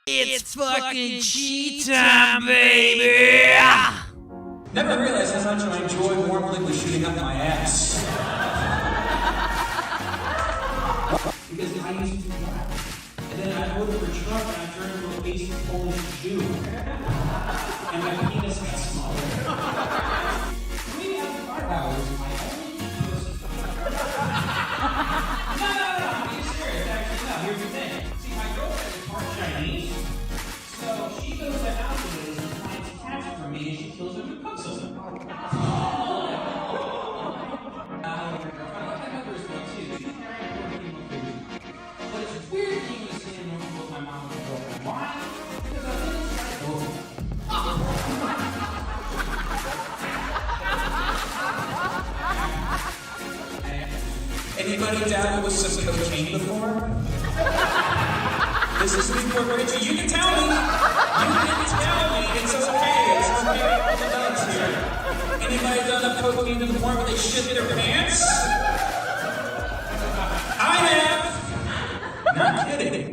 It's fucking cheat time, baby! Never realized how much I enjoy warm liquid shooting up my ass. Because I used to do that. And then I ordered for truck and I turned into a basic Polish Jew. And my penis got smaller. Maybe after 5 hours, my only penis. No, I'm being serious. Actually, no, here's the thing. See, my girlfriend is part Chinese. So she goes to houses and finds cats for me and she kills them and cooks them. But it's weird being in the same room with my mom and girlfriend. Why? Because I live inside both. Anybody down with some cocaine before? This is before Rachel. You can tell me. You can tell me. It's okay. It's okay. All the dogs here. Anybody done a cocaine to the point where they shit their pants? I have. Not kidding.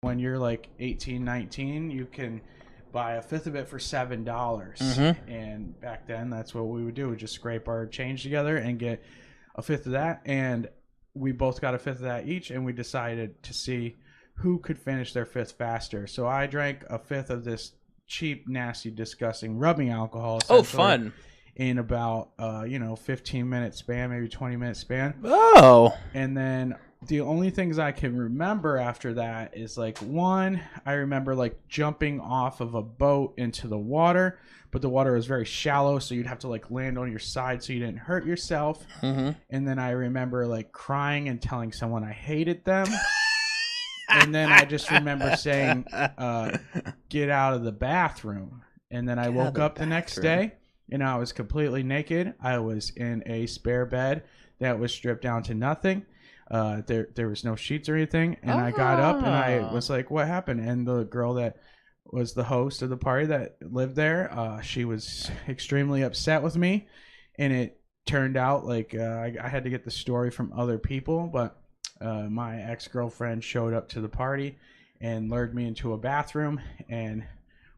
when you're like 18, 19, you can buy a fifth of it for $7. And back then, that's what we would do. We'd just scrape our change together and get a fifth of that. And we both got a fifth of that each, and we decided to see who could finish their fifth faster. So I drank a fifth of this cheap, nasty, disgusting rubbing alcohol. Oh, fun. In about 15-minute span, maybe 20-minute span. Oh. And then the only things I can remember after that is like one, I remember like jumping off of a boat into the water, but the water was very shallow, so you'd have to like land on your side so you didn't hurt yourself. And then I remember like crying and telling someone I hated them. And then I just remember saying, get out of the bathroom. And then I woke up the next day and I was completely naked. I was in a spare bed that was stripped down to nothing. There was no sheets or anything. And I got up and I was like, what happened? And the girl that was the host of the party that lived there, she was extremely upset with me. And it turned out like I had to get the story from other people, but my ex-girlfriend showed up to the party and lured me into a bathroom, and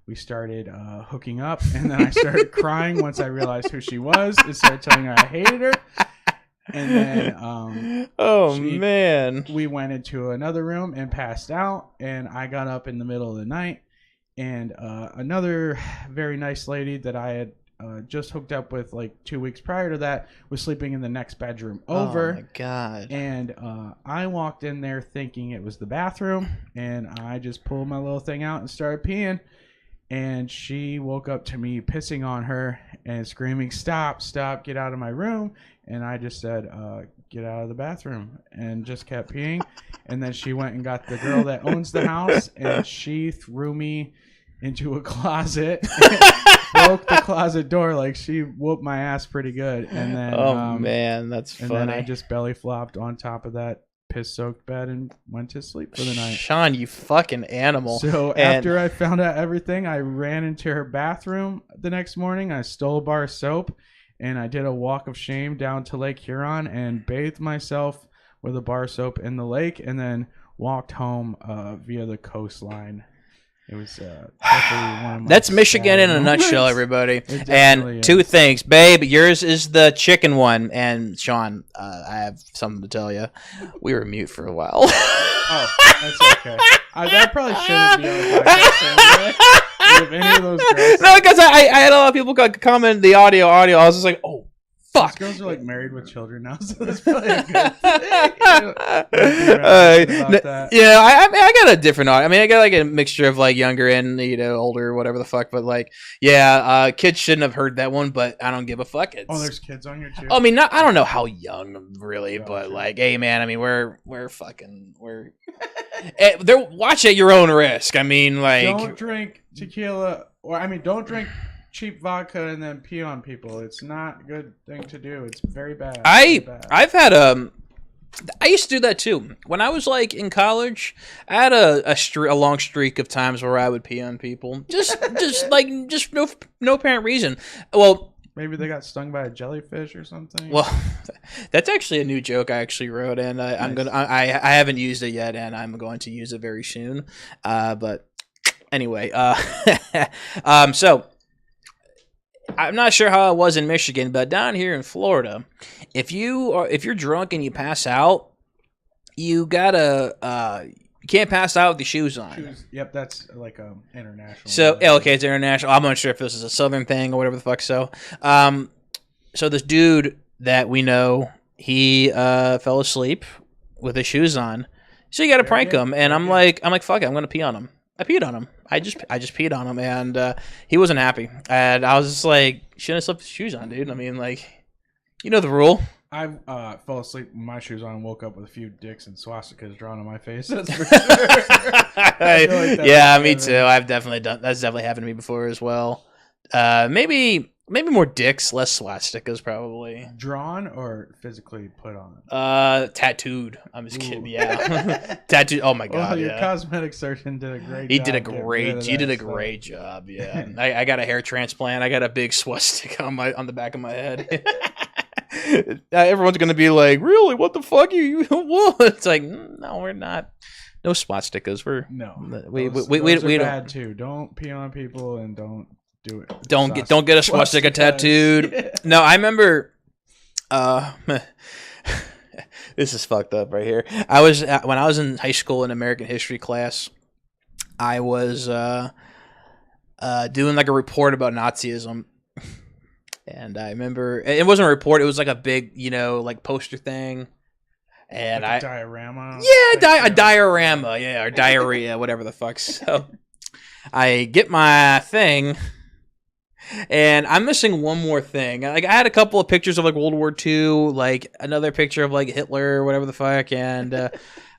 we started hooking up. And then I started crying once I realized who she was and started telling her I hated her. And then we went into another room and passed out, and I got up in the middle of the night, and another very nice lady that I had just hooked up with like 2 weeks prior to that was sleeping in the next bedroom over. Oh my God. And I walked in there thinking it was the bathroom, and I just pulled my little thing out and started peeing. And she woke up to me pissing on her and screaming, stop, get out of my room. And I just said, get out of the bathroom, and just kept peeing. And then she went and got the girl that owns the house, and she threw me into a closet, broke the closet door. Like, she whooped my ass pretty good. And then, man, that's funny. And then I just belly flopped on top of that piss-soaked bed and went to sleep for the night. Sean, you fucking animal. So after I found out everything, I ran into her bathroom the next morning. I stole a bar of soap, and I did a walk of shame down to Lake Huron and bathed myself with a bar of soap in the lake, and then walked home via the coastline. It was one of my That's Michigan in a nutshell, everybody. And two is. things, babe. Yours is the chicken one, and Sean, I have something to tell you. We were mute for a while. Oh, that's okay. That probably shouldn't be on the podcast anyway. If any of those girls, No, because I had a lot of people comment the audio. I was just like, oh. Fuck. These girls are like married with children now, so that's probably a good thing. Yeah, I got a different audio. I mean, I got like a mixture of like younger and older, whatever the fuck. But like, yeah, kids shouldn't have heard that one, but I don't give a fuck. There's kids on here too. I mean, I don't know how young really, but like, hey man, I mean, we're watch at your own risk. I mean, like, don't drink tequila, don't drink cheap vodka and then pee on people. It's not a good thing to do. It's very bad. I've had I used to do that too. When I was like in college, I had a long streak of times where I would pee on people. Just no apparent reason. Well, maybe they got stung by a jellyfish or something. Well, that's actually a new joke I actually wrote, and I haven't used it yet, and I'm going to use it very soon. But anyway, so I'm not sure how it was in Michigan, but down here in Florida, if you're drunk and you pass out, you can't pass out with your shoes on. Yep, that's like international. So okay, it's international. I'm not sure if this is a southern thing or whatever the fuck. So this dude that we know, he fell asleep with his shoes on. So you got to prank him, and I'm like, fuck it, I'm gonna pee on him. I peed on him. I just peed on him, and he wasn't happy. And I was just like, shouldn't have slept with shoes on, dude. I mean, like, you know the rule. I fell asleep with my shoes on and woke up with a few dicks and swastikas drawn on my face. That's for sure. Yeah, me too. I've definitely done. That's definitely happened to me before as well. Maybe more dicks, less swastikas, probably. Drawn or physically put on? Tattooed. I'm just kidding. Yeah, tattooed. Oh my god. Well, your cosmetic surgeon did a great. He did a great. You did a great job. Yeah, I got a hair transplant. I got a big swastika on the back of my head. Everyone's gonna be like, "Really? What the fuck? You what?" It's like, no, we're not. No swastikas. No, We those we are don't bad too. Don't pee on people and don't do it. don't get a swastika Swastikas. tattooed. Yeah. No, I remember. This is fucked up right here. When I was in high school in American history class. I was doing like a report about Nazism, and I remember it wasn't a report; it was like a big, like poster thing. And Like a diorama. a diorama, or diarrhea, whatever the fuck. So I get my thing, and I'm missing one more thing. Like I had a couple of pictures of like World War II, like another picture of like Hitler, or whatever the fuck, and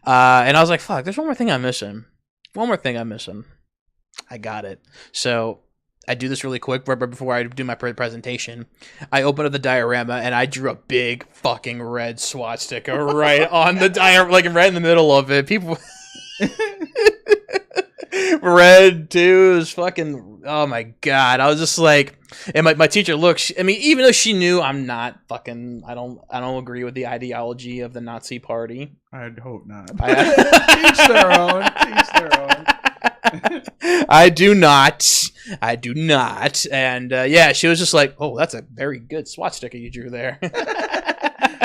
I was like, fuck, there's one more thing I'm missing. I got it. So I do this really quick right before I do my presentation. I open up the diorama and I drew a big fucking red swastika right on the diorama, like right in the middle of it. People, red too is fucking. Oh my god! I was just like, and my teacher looked. Even though she knew I'm not fucking, I don't agree with the ideology of the Nazi Party. I'd hope not. Teach their own. Teach their own. I do not. And she was just like, "Oh, that's a very good swastika you drew there."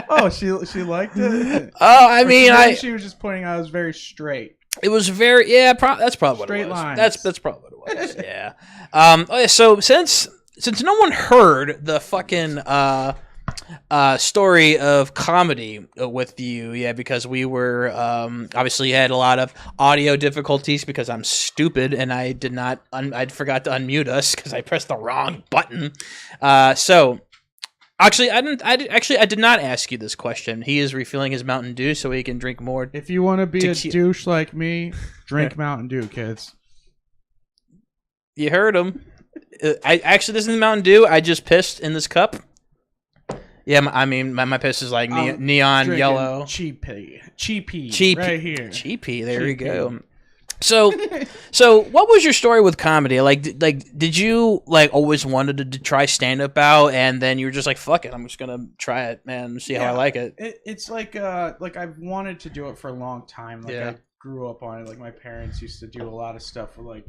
Oh, she liked it. Oh, she was just pointing out it was very straight. It was very that's probably what it was. Straight lines. That's probably what it was. Yeah. So since no one heard the fucking story of comedy with you, because we were obviously had a lot of audio difficulties because I'm stupid and I did not I forgot to unmute us because I pressed the wrong button. So actually I did not ask you this question. He is refilling his Mountain Dew so he can drink more. If you want to be a douche like me, drink Mountain Dew, kids. You heard him. This isn't Mountain Dew. I just pissed in this cup. Yeah, my piss is like neon yellow. Cheapy, right here. Cheapy, there you go. So what was your story with comedy? Like, did you like always wanted to try stand up out, and then you were just like, fuck it, I'm just gonna try it, man, see how I like it. It's like I've wanted to do it for a long time. Like I grew up on it. Like my parents used to do a lot of stuff with like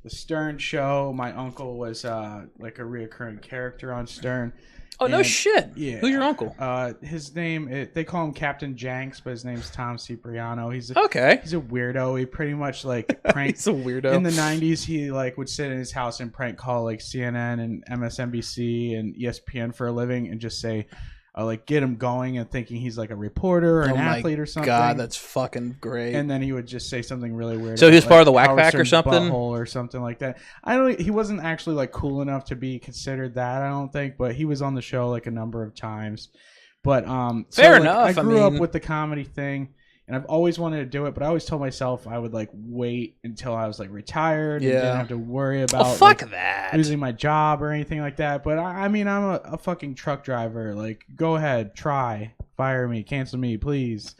the Stern Show. My uncle was like a reoccurring character on Stern. Oh, no shit. Yeah. Who's your uncle? His name, they call him Captain Janks, but his name's Tom Cipriano. He's a weirdo. He pretty much like pranked. He's a weirdo. In the 90s, he like would sit in his house and prank call like CNN and MSNBC and ESPN for a living and just say, like get him going and thinking he's like a reporter or an athlete or something. God, that's fucking great. And then he would just say something really weird. So he was part of the like Whack Pack or something? Or something like that. He wasn't actually like cool enough to be considered that, I don't think, but he was on the show like a number of times. But fair enough. I grew up with the comedy thing. And I've always wanted to do it, but I always told myself I would like wait until I was like retired and didn't have to worry about losing my job or anything like that. But I'm a fucking truck driver. Like, go ahead, try, fire me, cancel me, please.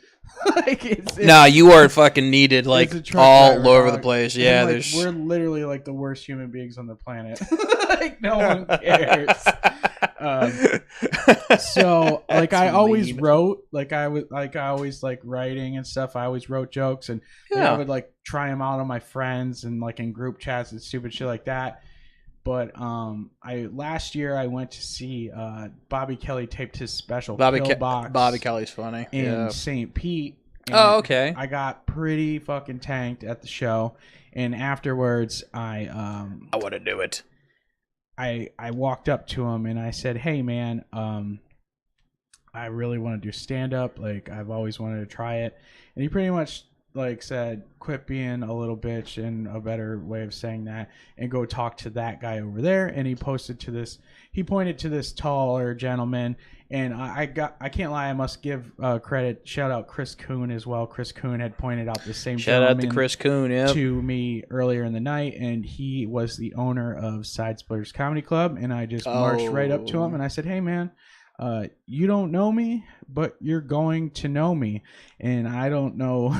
No, you are fucking needed like all over the place. Yeah, like, we're literally like the worst human beings on the planet. Like no one cares. So like I always wrote, like I always like writing and stuff. I always wrote jokes and I would like try them out on my friends and like in group chats and stupid shit like that. But last year I went to see Bobby Kelly taped his special Pillbox. Bobby Kelly's funny in St. Pete. Oh, okay. I got pretty fucking tanked at the show, and afterwards I want to do it. I walked up to him and I said, "Hey man, I really want to do stand up. Like I've always wanted to try it." And he pretty much like said, "Quit being a little bitch," and a better way of saying that, and go talk to that guy over there. And he pointed to this taller gentleman, and I can't lie, I must give credit, shout out Chris Kuhn as well. Chris Kuhn had pointed out the same shout out to Chris Kuhn to me earlier in the night, and he was the owner of Side Splitters Comedy Club. And I just marched right up to him and I said, "Hey man, you don't know me, but you're going to know me." And I don't know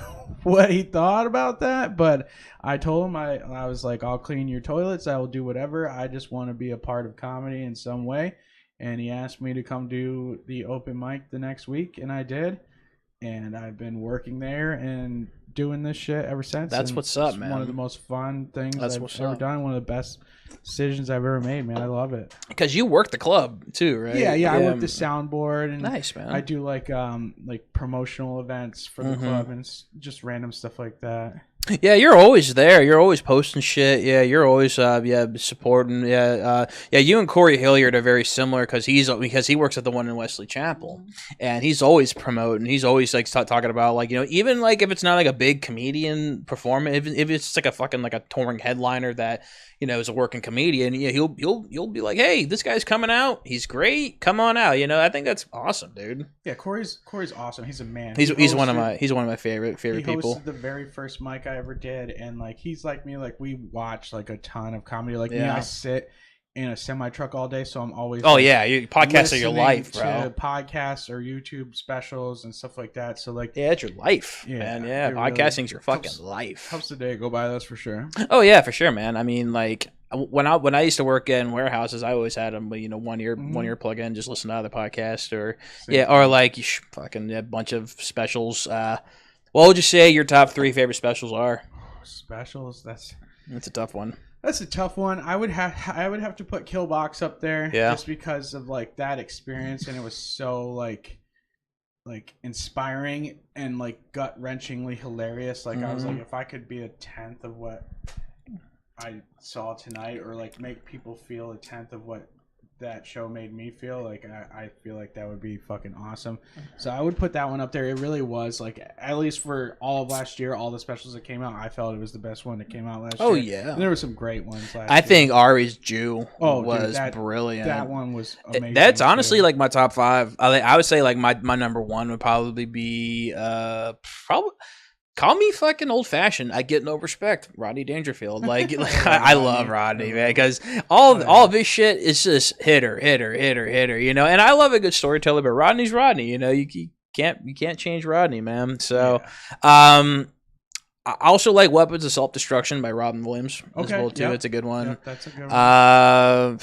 what he thought about that, but I told him, I was like, "I'll clean your toilets, I will do whatever, I just want to be a part of comedy in some way." And he asked me to come do the open mic the next week, and I did. And I've been working there and doing this shit ever since. That's and what's up, it's man. One of the most fun things That's I've what's ever up. done. One of the best decisions I've ever made, man. I love it. Because you work the club too, right? Yeah. I work the soundboard, and Nice, man. I do like promotional events for the club and just random stuff like that. Yeah, you're always there. You're always posting shit. Yeah, you're always supporting. Yeah, you and Corey Hilliard are very similar because he works at the one in Wesley Chapel, and he's always promoting. He's always like talking about like even like if it's not like a big comedian performance, if it's like a fucking like a touring headliner that is a working comedian. Yeah, he'll be like, hey, this guy's coming out. He's great. Come on out. I think that's awesome, dude. Yeah, Corey's awesome. He's a man. He's one of my favorite he people. Hosted the very first mic I ever did, and like he's like me. Like we watch like a ton of comedy. Like me, I sit in a semi truck all day, so I'm always podcasts are your life, bro. To podcasts or YouTube specials and stuff like that. So like it's your life, man. Yeah, podcasting's your fucking life. Helps the day go by, that's for sure. Oh yeah, for sure, man. I mean, like when I used to work in warehouses, I always had them, 1 year plug in, just listen to other podcasts or or like fucking a bunch of specials. What would you say your top 3 favorite specials are? Specials, that's a tough one. That's a tough one. I would have to put Killbox up there, just because of like that experience, and it was so like inspiring and like gut wrenchingly hilarious. Like I was like, if I could be a tenth of what I saw tonight, or like make people feel a tenth of what that show made me feel, like I feel like that would be fucking awesome. So I would put that one up there. It really was, like, at least for all of last year, all the specials that came out, I felt it was the best one that came out last year. Oh yeah, and there were some great ones last year. I think Ari's Jew was brilliant. That one was amazing. That's honestly like my top 5. I would say like my number 1 would probably be probably. Call me fucking old fashioned. I get no respect. Rodney Dangerfield. Like I love Rodney, man, because all of his shit is just hitter. And I love a good storyteller, but Rodney's Rodney. You can't change Rodney, man. So, I also like Weapons of Self-Destruction by Robin Williams as well too. It's a good one. Yep, that's a good one.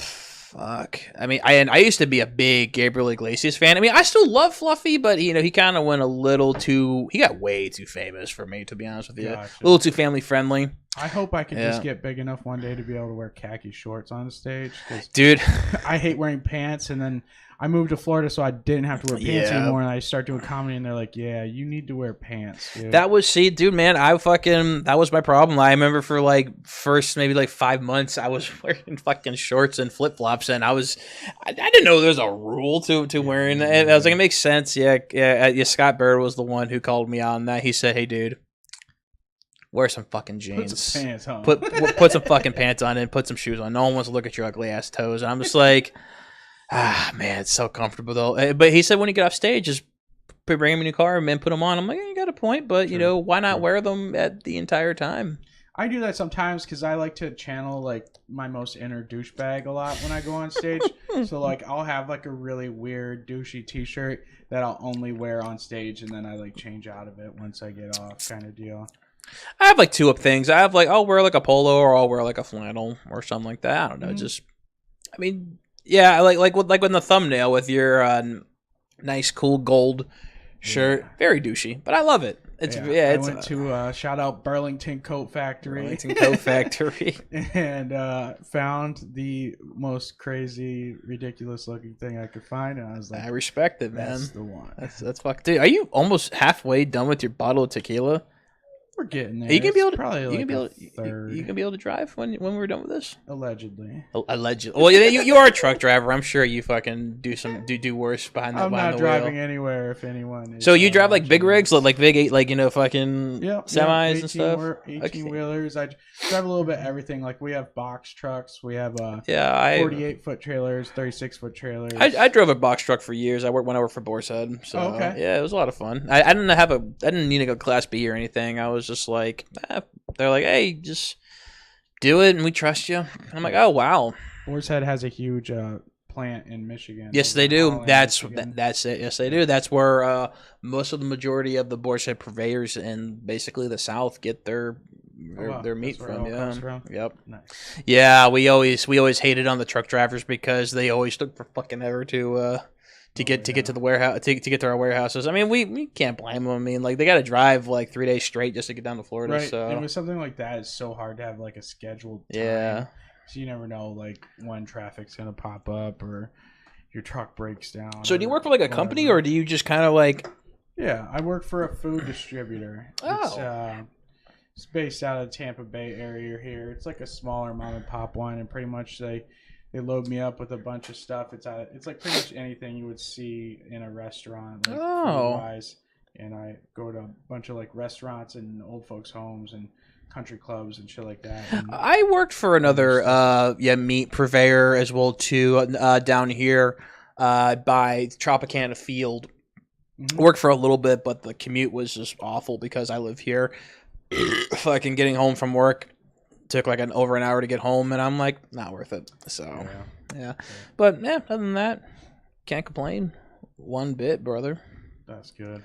Fuck. I mean, I used to be a big Gabriel Iglesias fan. I mean, I still love Fluffy, but he kind of went a little too. He got way too famous for me, to be honest with you. Gotcha. A little too family friendly. I hope I can just get big enough one day to be able to wear khaki shorts on the stage. Dude, I hate wearing pants, and then I moved to Florida, so I didn't have to wear pants anymore, and I start doing comedy, and they're like, yeah, you need to wear pants, dude. That was that was my problem. I remember for like first maybe like 5 months, I was wearing fucking shorts and flip-flops, and I didn't know there's a rule to wearing that. And I was like, it makes sense. Yeah, Scott Bird was the one who called me on that. He said, hey, dude, wear some fucking jeans. Put some pants on. Put some fucking pants on and put some shoes on. No one wants to look at your ugly ass toes. And I'm just like, man, it's so comfortable though. But he said when you get off stage, just bring them in your car and then put them on. I'm like, you got a point, but why not wear them at the entire time? I do that sometimes because I like to channel like my most inner douchebag a lot when I go on stage. So like I'll have like a really weird douchey t-shirt that I'll only wear on stage, and then I like change out of it once I get off, kind of deal. I have like 2 up things. I have like I'll wear like a polo or I'll wear like a flannel or something like that. I don't know. Just, I mean, yeah, like with the thumbnail with your nice cool gold shirt, very douchey, but I love it. I went to shout out Burlington Coat Factory. And found the most crazy, ridiculous looking thing I could find, and I was like, I respect it, man. That's the one. That's fucking. Dude, are you almost halfway done with your bottle of tequila? We're getting there. You can be able to probably like you can be able to drive when we're done with this. Allegedly. Well, you are a truck driver. I'm sure you fucking do worse behind the wheel. I'm not driving anywhere if anyone is. So you drive like big rigs, like big 8, like fucking semis and 18 wheelers. I drive a little bit everything. Like we have box trucks. We have 48-foot trailers, 36-foot trailers. I drove a box truck for years. When I worked for Boar's Head. So yeah, it was a lot of fun. I didn't need to go Class B or anything. I was just like, they're like, hey, just do it and we trust you. I'm like, oh wow. Boar's Head has a huge plant in Michigan. Yes, they do. That's it. Yes, they do. That's where most of the majority of the Boar's Head purveyors in basically the South get their meat from. Yep. Nice. Yeah, we always hated on the truck drivers because they always took for fucking ever to to get to the warehouse to get to our warehouses. I mean, we can't blame them. I mean, like they got to drive like 3 days straight just to get down to Florida. Right. So And with something like that, it's so hard to have like a scheduled time. yeah. So you never know like when traffic's gonna pop up or your truck breaks down. So do you work for like a company or do you just kind of like? Yeah, I work for a food distributor. Oh. It's based out of the Tampa Bay area here. It's like a smaller mom and pop one, and pretty much they load me up with a bunch of stuff. It's like pretty much anything you would see in a restaurant, like food-wise. And I go to a bunch of like restaurants and old folks' homes and country clubs and shit like that. And I worked for another meat purveyor as well too down here by Tropicana Field. Mm-hmm. Worked for a little bit, but the commute was just awful because I live here. Fucking getting home from work took like over an hour to get home, and I'm like, not worth it. So yeah. But yeah, other than that, can't complain one bit, brother. That's good.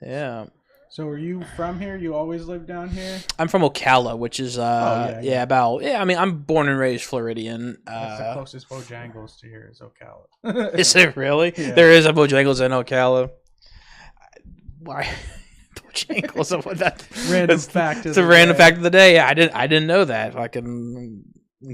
Yeah. So are you from here? You always lived down here? I'm from Ocala, which is I mean, I'm born and raised Floridian. That's the closest Bojangles to here is Ocala. Is it really? Yeah. There is a Bojangles in Ocala. Why? Bojangles? What that? Random fact. It's a random fact of the day. Yeah, I didn't know that. Fucking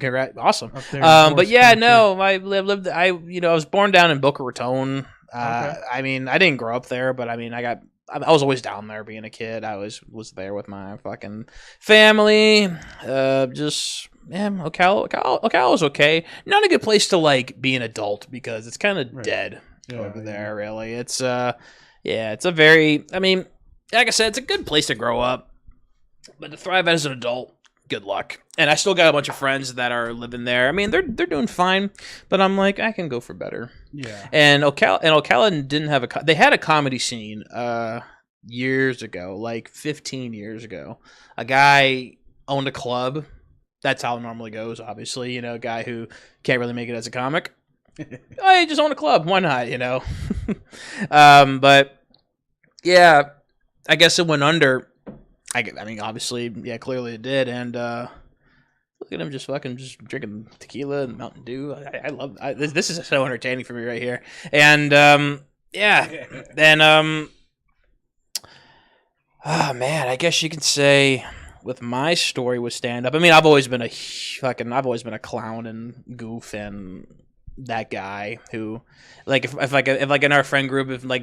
congrats, awesome. But yeah, no, I lived. I was born down in Boca Raton. Okay. I mean, I didn't grow up there, but I mean, I was always down there being a kid. I was there with my fucking family. Ocala was okay. Not a good place to like be an adult because it's kind of dead over there. Really, it's it's a very. I mean, like I said, it's a good place to grow up, but to thrive as an adult, good luck. And I still got a bunch of friends that are living there. I mean, they're doing fine, but I'm like, I can go for better. Yeah. And Ocala didn't have they had a comedy scene years ago, like 15 years ago. A guy owned a club. That's how it normally goes, obviously. A guy who can't really make it as a comic. Oh, he just owned a club. Why not, But yeah, I guess it went under. I mean, obviously, yeah, clearly it did. And look at him just drinking tequila and Mountain Dew. I love this is so entertaining for me right here. And yeah, then oh man, I guess you can say with my story with stand up. I mean, I've always been a clown and goof and that guy who, like, if in our friend group, if like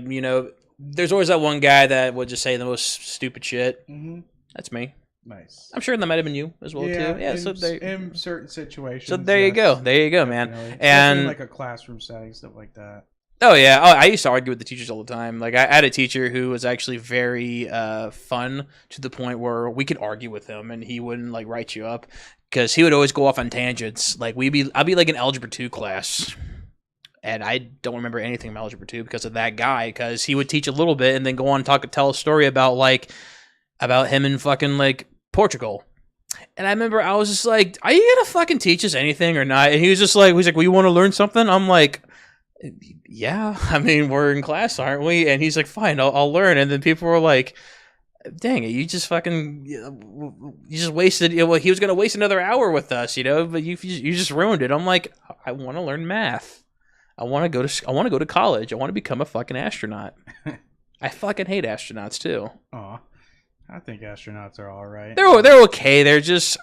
there's always that one guy that would just say the most stupid shit. Mm-hmm. That's me. Nice. I'm sure that might have been you as well too. Yeah. In certain situations. So there you go. There you go, man. Definitely. And in like a classroom setting, stuff like that. Oh yeah. Oh, I used to argue with the teachers all the time. Like I had a teacher who was actually very fun to the point where we could argue with him and he wouldn't like write you up because he would always go off on tangents. Like I'd be like in Algebra 2 class. And I don't remember anything about Algebra 2 because of that guy, because he would teach a little bit and then go on and tell a story about him in fucking like Portugal. And I remember I was just like, are you gonna fucking teach us anything or not? And he was just like, well, you want to learn something? I'm like, yeah, I mean, we're in class, aren't we? And he's like, fine, I'll learn. And then people were like, dang it, you just wasted, he was gonna waste another hour with us, but you just ruined it. I'm like, I want to learn math. I want to go to college. I want to become a fucking astronaut. I fucking hate astronauts too. Aw. I think astronauts are all right. They're okay. They're just.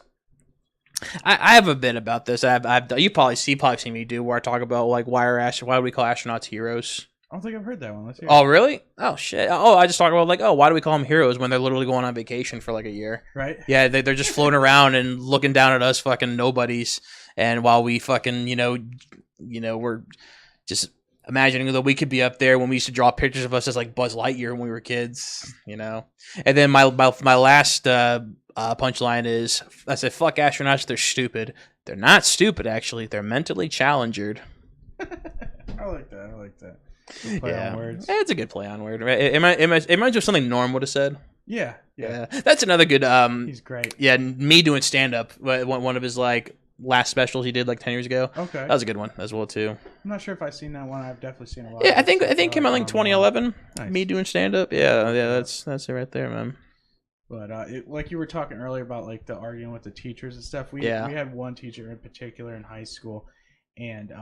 I have a bit about this. You probably seen me do where I talk about like why do we call astronauts heroes? I don't think I've heard that one. Let's hear Oh really? Oh shit. Oh, I just talk about like why do we call them heroes when they're literally going on vacation for like a year? Right. Yeah, they're just floating around and looking down at us fucking nobodies, and while we fucking we're just imagining that we could be up there when we used to draw pictures of us as like Buzz Lightyear when we were kids, And then my last punchline is I said, "Fuck astronauts, they're stupid. They're not stupid, actually. They're mentally challenged." I like that. Good play on words. Yeah, it's a good play on word. Right? It reminds you of something Norm would have said. Yeah. That's another good. He's great. Yeah, me doing stand up. One of his like last specials he did like 10 years ago. Okay. That was a good one as well too. I'm not sure if I've seen that one. I've definitely seen a lot. Yeah, I think it came out like 2011. Nice. Me doing stand up. Yeah, that's it right there, man. But like you were talking earlier about like the arguing with the teachers and stuff. We had one teacher in particular in high school, and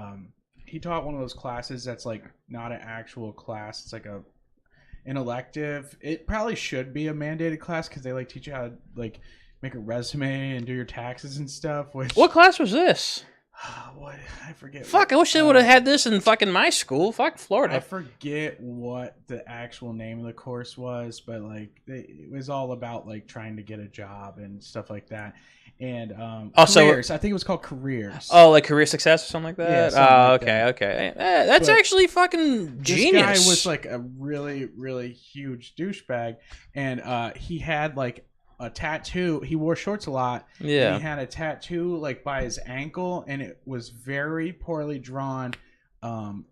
he taught one of those classes that's like not an actual class. It's like an elective. It probably should be a mandated class because they like teach you how to like make a resume and do your taxes and stuff. Which What class was this? what I forget. Fuck, I wish they would have had this in fucking my school. Fuck Florida. I forget what the actual name of the course was, but like it was all about like trying to get a job and stuff like that. And careers. I think it was called careers. Oh, like career success or something like that. Yeah, something like okay, that. okay. That's But actually fucking genius. This guy was like a really, really huge douchebag, and he had like a tattoo. He wore shorts a lot. Yeah. And he had a tattoo like by his ankle, and it was very poorly drawn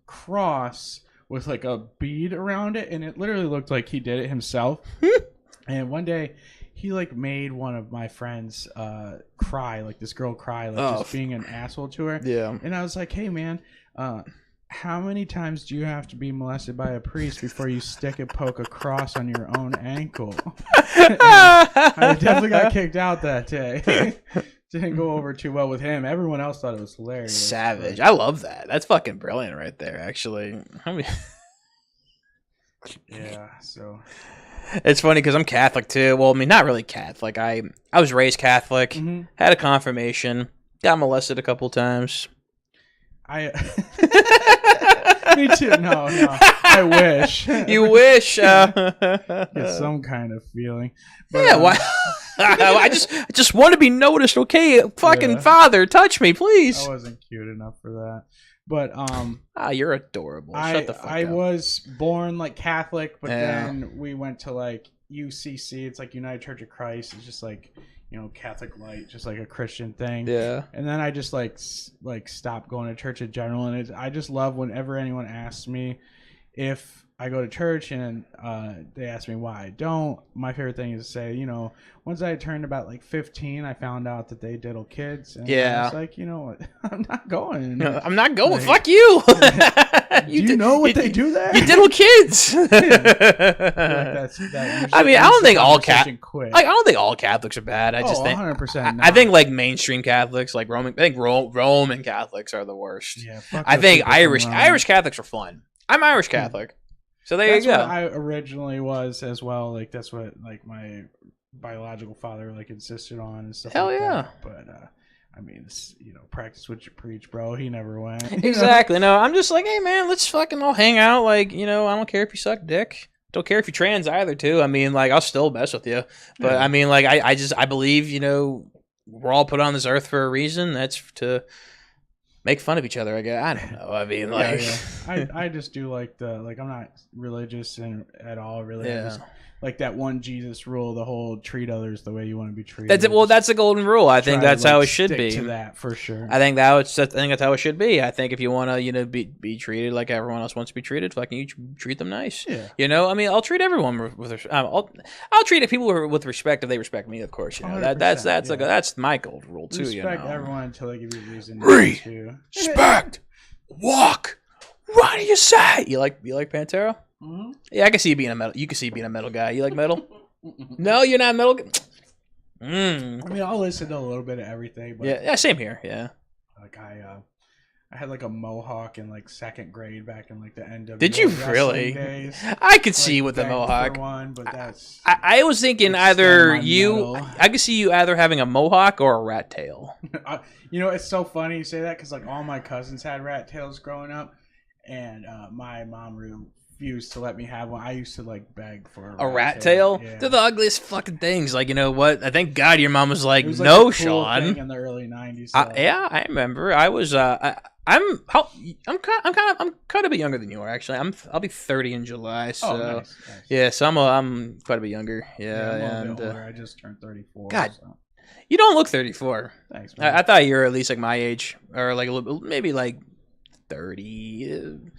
cross with like a bead around it, and it literally looked like he did it himself. And one day he like made one of my friends cry, like this girl cry, like just being an asshole to her. Yeah. And I was like, hey man, how many times do you have to be molested by a priest before you stick and poke a cross on your own ankle? I definitely got kicked out that day. Didn't go over too well with him. Everyone else thought it was hilarious. Savage. I love that. That's fucking brilliant right there, actually. Yeah, so it's funny because I'm Catholic too. Well, I mean, not really Catholic. I was raised Catholic, had a confirmation, got molested a couple times. Me too. No. I wish. You wish. Get some kind of feeling. But, yeah. Why? I just want to be noticed. Okay, fucking father, touch me, please. I wasn't cute enough for that. But you're adorable. Shut the fuck up. I was born like Catholic, but then we went to like UCC. It's like United Church of Christ. It's just like, you know, Catholic light, just like a Christian thing. Yeah. And then I just like stopped going to church in general, and I just love whenever anyone asks me if I go to church and they ask me why I don't. My favorite thing is to say, you know, once I turned about like 15, I found out that they diddle kids. And I was like, you know what? I'm not going. I'm not going. Like, fuck you. Do you know what they do there? You diddle kids. I mean, I don't think all Catholics are bad. I just think 100%. I think like mainstream Catholics, like Roman Catholics are the worst. Yeah, I think Irish Catholics are fun. I'm Irish Catholic. So there you go. That's what I originally was as well. Like that's what like my biological father like insisted on and stuff. Hell like yeah! That. But I mean, it's, you know, practice what you preach, bro. He never went. Exactly. No, I'm just like, hey man, let's fucking all hang out. Like, you know, I don't care if you suck dick. Don't care if you're trans either, too. I mean, like, I'll still mess with you. But I mean, like, I believe, you know, we're all put on this earth for a reason. That's to make fun of each other, I guess. I don't know. I mean, like, I just do like I'm not religious at all, really. Yeah. I just, like that one Jesus rule, the whole treat others the way you want to be treated. That's it. Well, that's the golden rule. I think that's how it should be. To that for sure. I think that's how it should be. I think if you want to, you know, be treated like everyone else wants to be treated, fucking you treat them nice. Yeah. You know, I mean, I'll treat everyone with I'll treat people with respect if they respect me, of course. You know, that's like that's my golden rule too. Respect you know? everyone until they give you a reason. Respect. Walk. What do you say? You like Pantera? Mm-hmm. Yeah, I can see you being a metal. You can see you being a metal guy. You like metal? No, you're not a metal. I mean, I'll listen to a little bit of everything. But yeah, same here. Yeah. Like I had like a mohawk in like second grade back in like the end of. Did you really? Days. I could see with the mohawk. One, but that's. I was thinking either you. I could see you either having a mohawk or a rat tail. You know, it's so funny you say that because like all my cousins had rat tails growing up, and my mom refused to let me have one. I used to like beg for a rat tail. Yeah. They're the ugliest fuking things. Like, you know what? I thank God your mom was like, was, no, like, a cool Sean. thing in the early '90s. Yeah, I remember. I was. I'm quite a bit younger than you are. Actually, I'll be 30 in July. So nice. Yeah, so I'm quite a bit younger. Yeah, I'm a and bit older. I just turned 34. God. So. You don't look 34. Thanks, man. I thought you were at least like my age, or like a little, maybe like 30.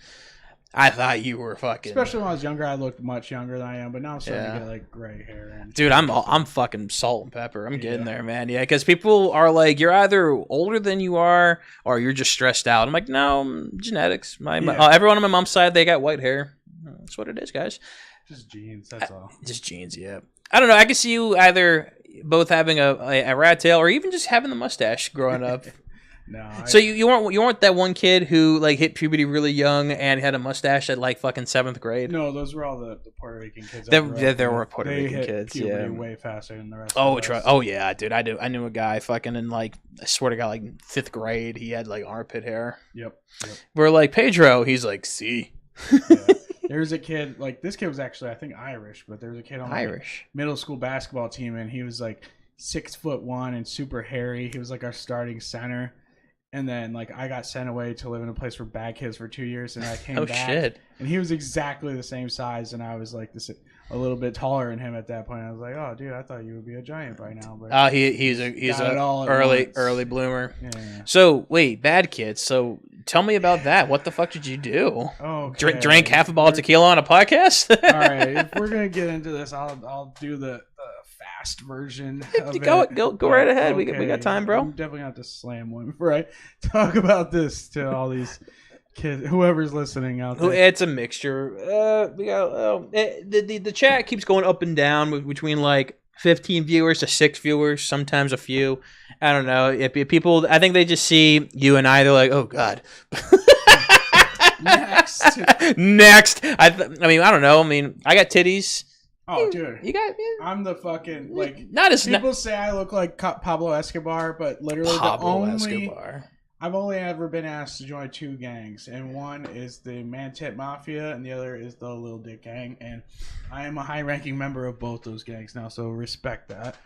I thought you were fucking. Especially when I was younger, I looked much younger than I am, but now I'm starting to get like gray hair. Dude, I'm fucking salt and pepper. I'm getting there, man. Yeah, because people are like, you're either older than you are, or you're just stressed out. I'm like, no, genetics. Everyone on my mom's side, they got white hair. That's what it is, guys. Just genes. That's all. Just genes. Yeah. I don't know. I could see you either both having a rat tail or even just having the mustache growing up. No. So you weren't that one kid who like hit puberty really young and had a mustache at like fucking 7th grade? No, those were all the Puerto Rican kids. There were Puerto they Rican hit kids, puberty yeah. way faster than the rest. Oh, of us. oh yeah, dude. I knew a guy fucking in like, I swear to God, like 5th grade. He had like armpit hair. Yep. We're like, Pedro. He's like, see. Yeah. There's a kid, like, this kid was actually, I think, Irish, but there was a kid on my middle school basketball team, and he was like 6'1" and super hairy. He was like our starting center. And then, like, I got sent away to live in a place for bad kids for 2 years, and I came back. Shit. And he was exactly the same size, and I was like a little bit taller than him at that point. I was like, oh, dude, I thought you would be a giant by now. But he's a early bloomer. Yeah. So wait, bad kids. So tell me about that. What the fuck did you do? Okay. Drank half a bottle of tequila on a podcast? All right, if we're gonna get into this, I'll do the fast version of go right ahead. Okay. We got time, bro. I'm definitely gonna have to slam one before I talk about this to all these kids, whoever's listening out there. It's a mixture. The chat keeps going up and down between like 15 viewers to 6 viewers, sometimes a few. I don't know. If people, I think they just see you and I. They're like, oh god. Next. I mean, I don't know. I mean, I got titties. Oh, dude. You got me? I'm the fucking, like, not as people say I look like Pablo Escobar, but literally I've only ever been asked to join 2 gangs, and one is the Mantit Mafia, and the other is the Lil Dick Gang, and I am a high-ranking member of both those gangs now, so respect that.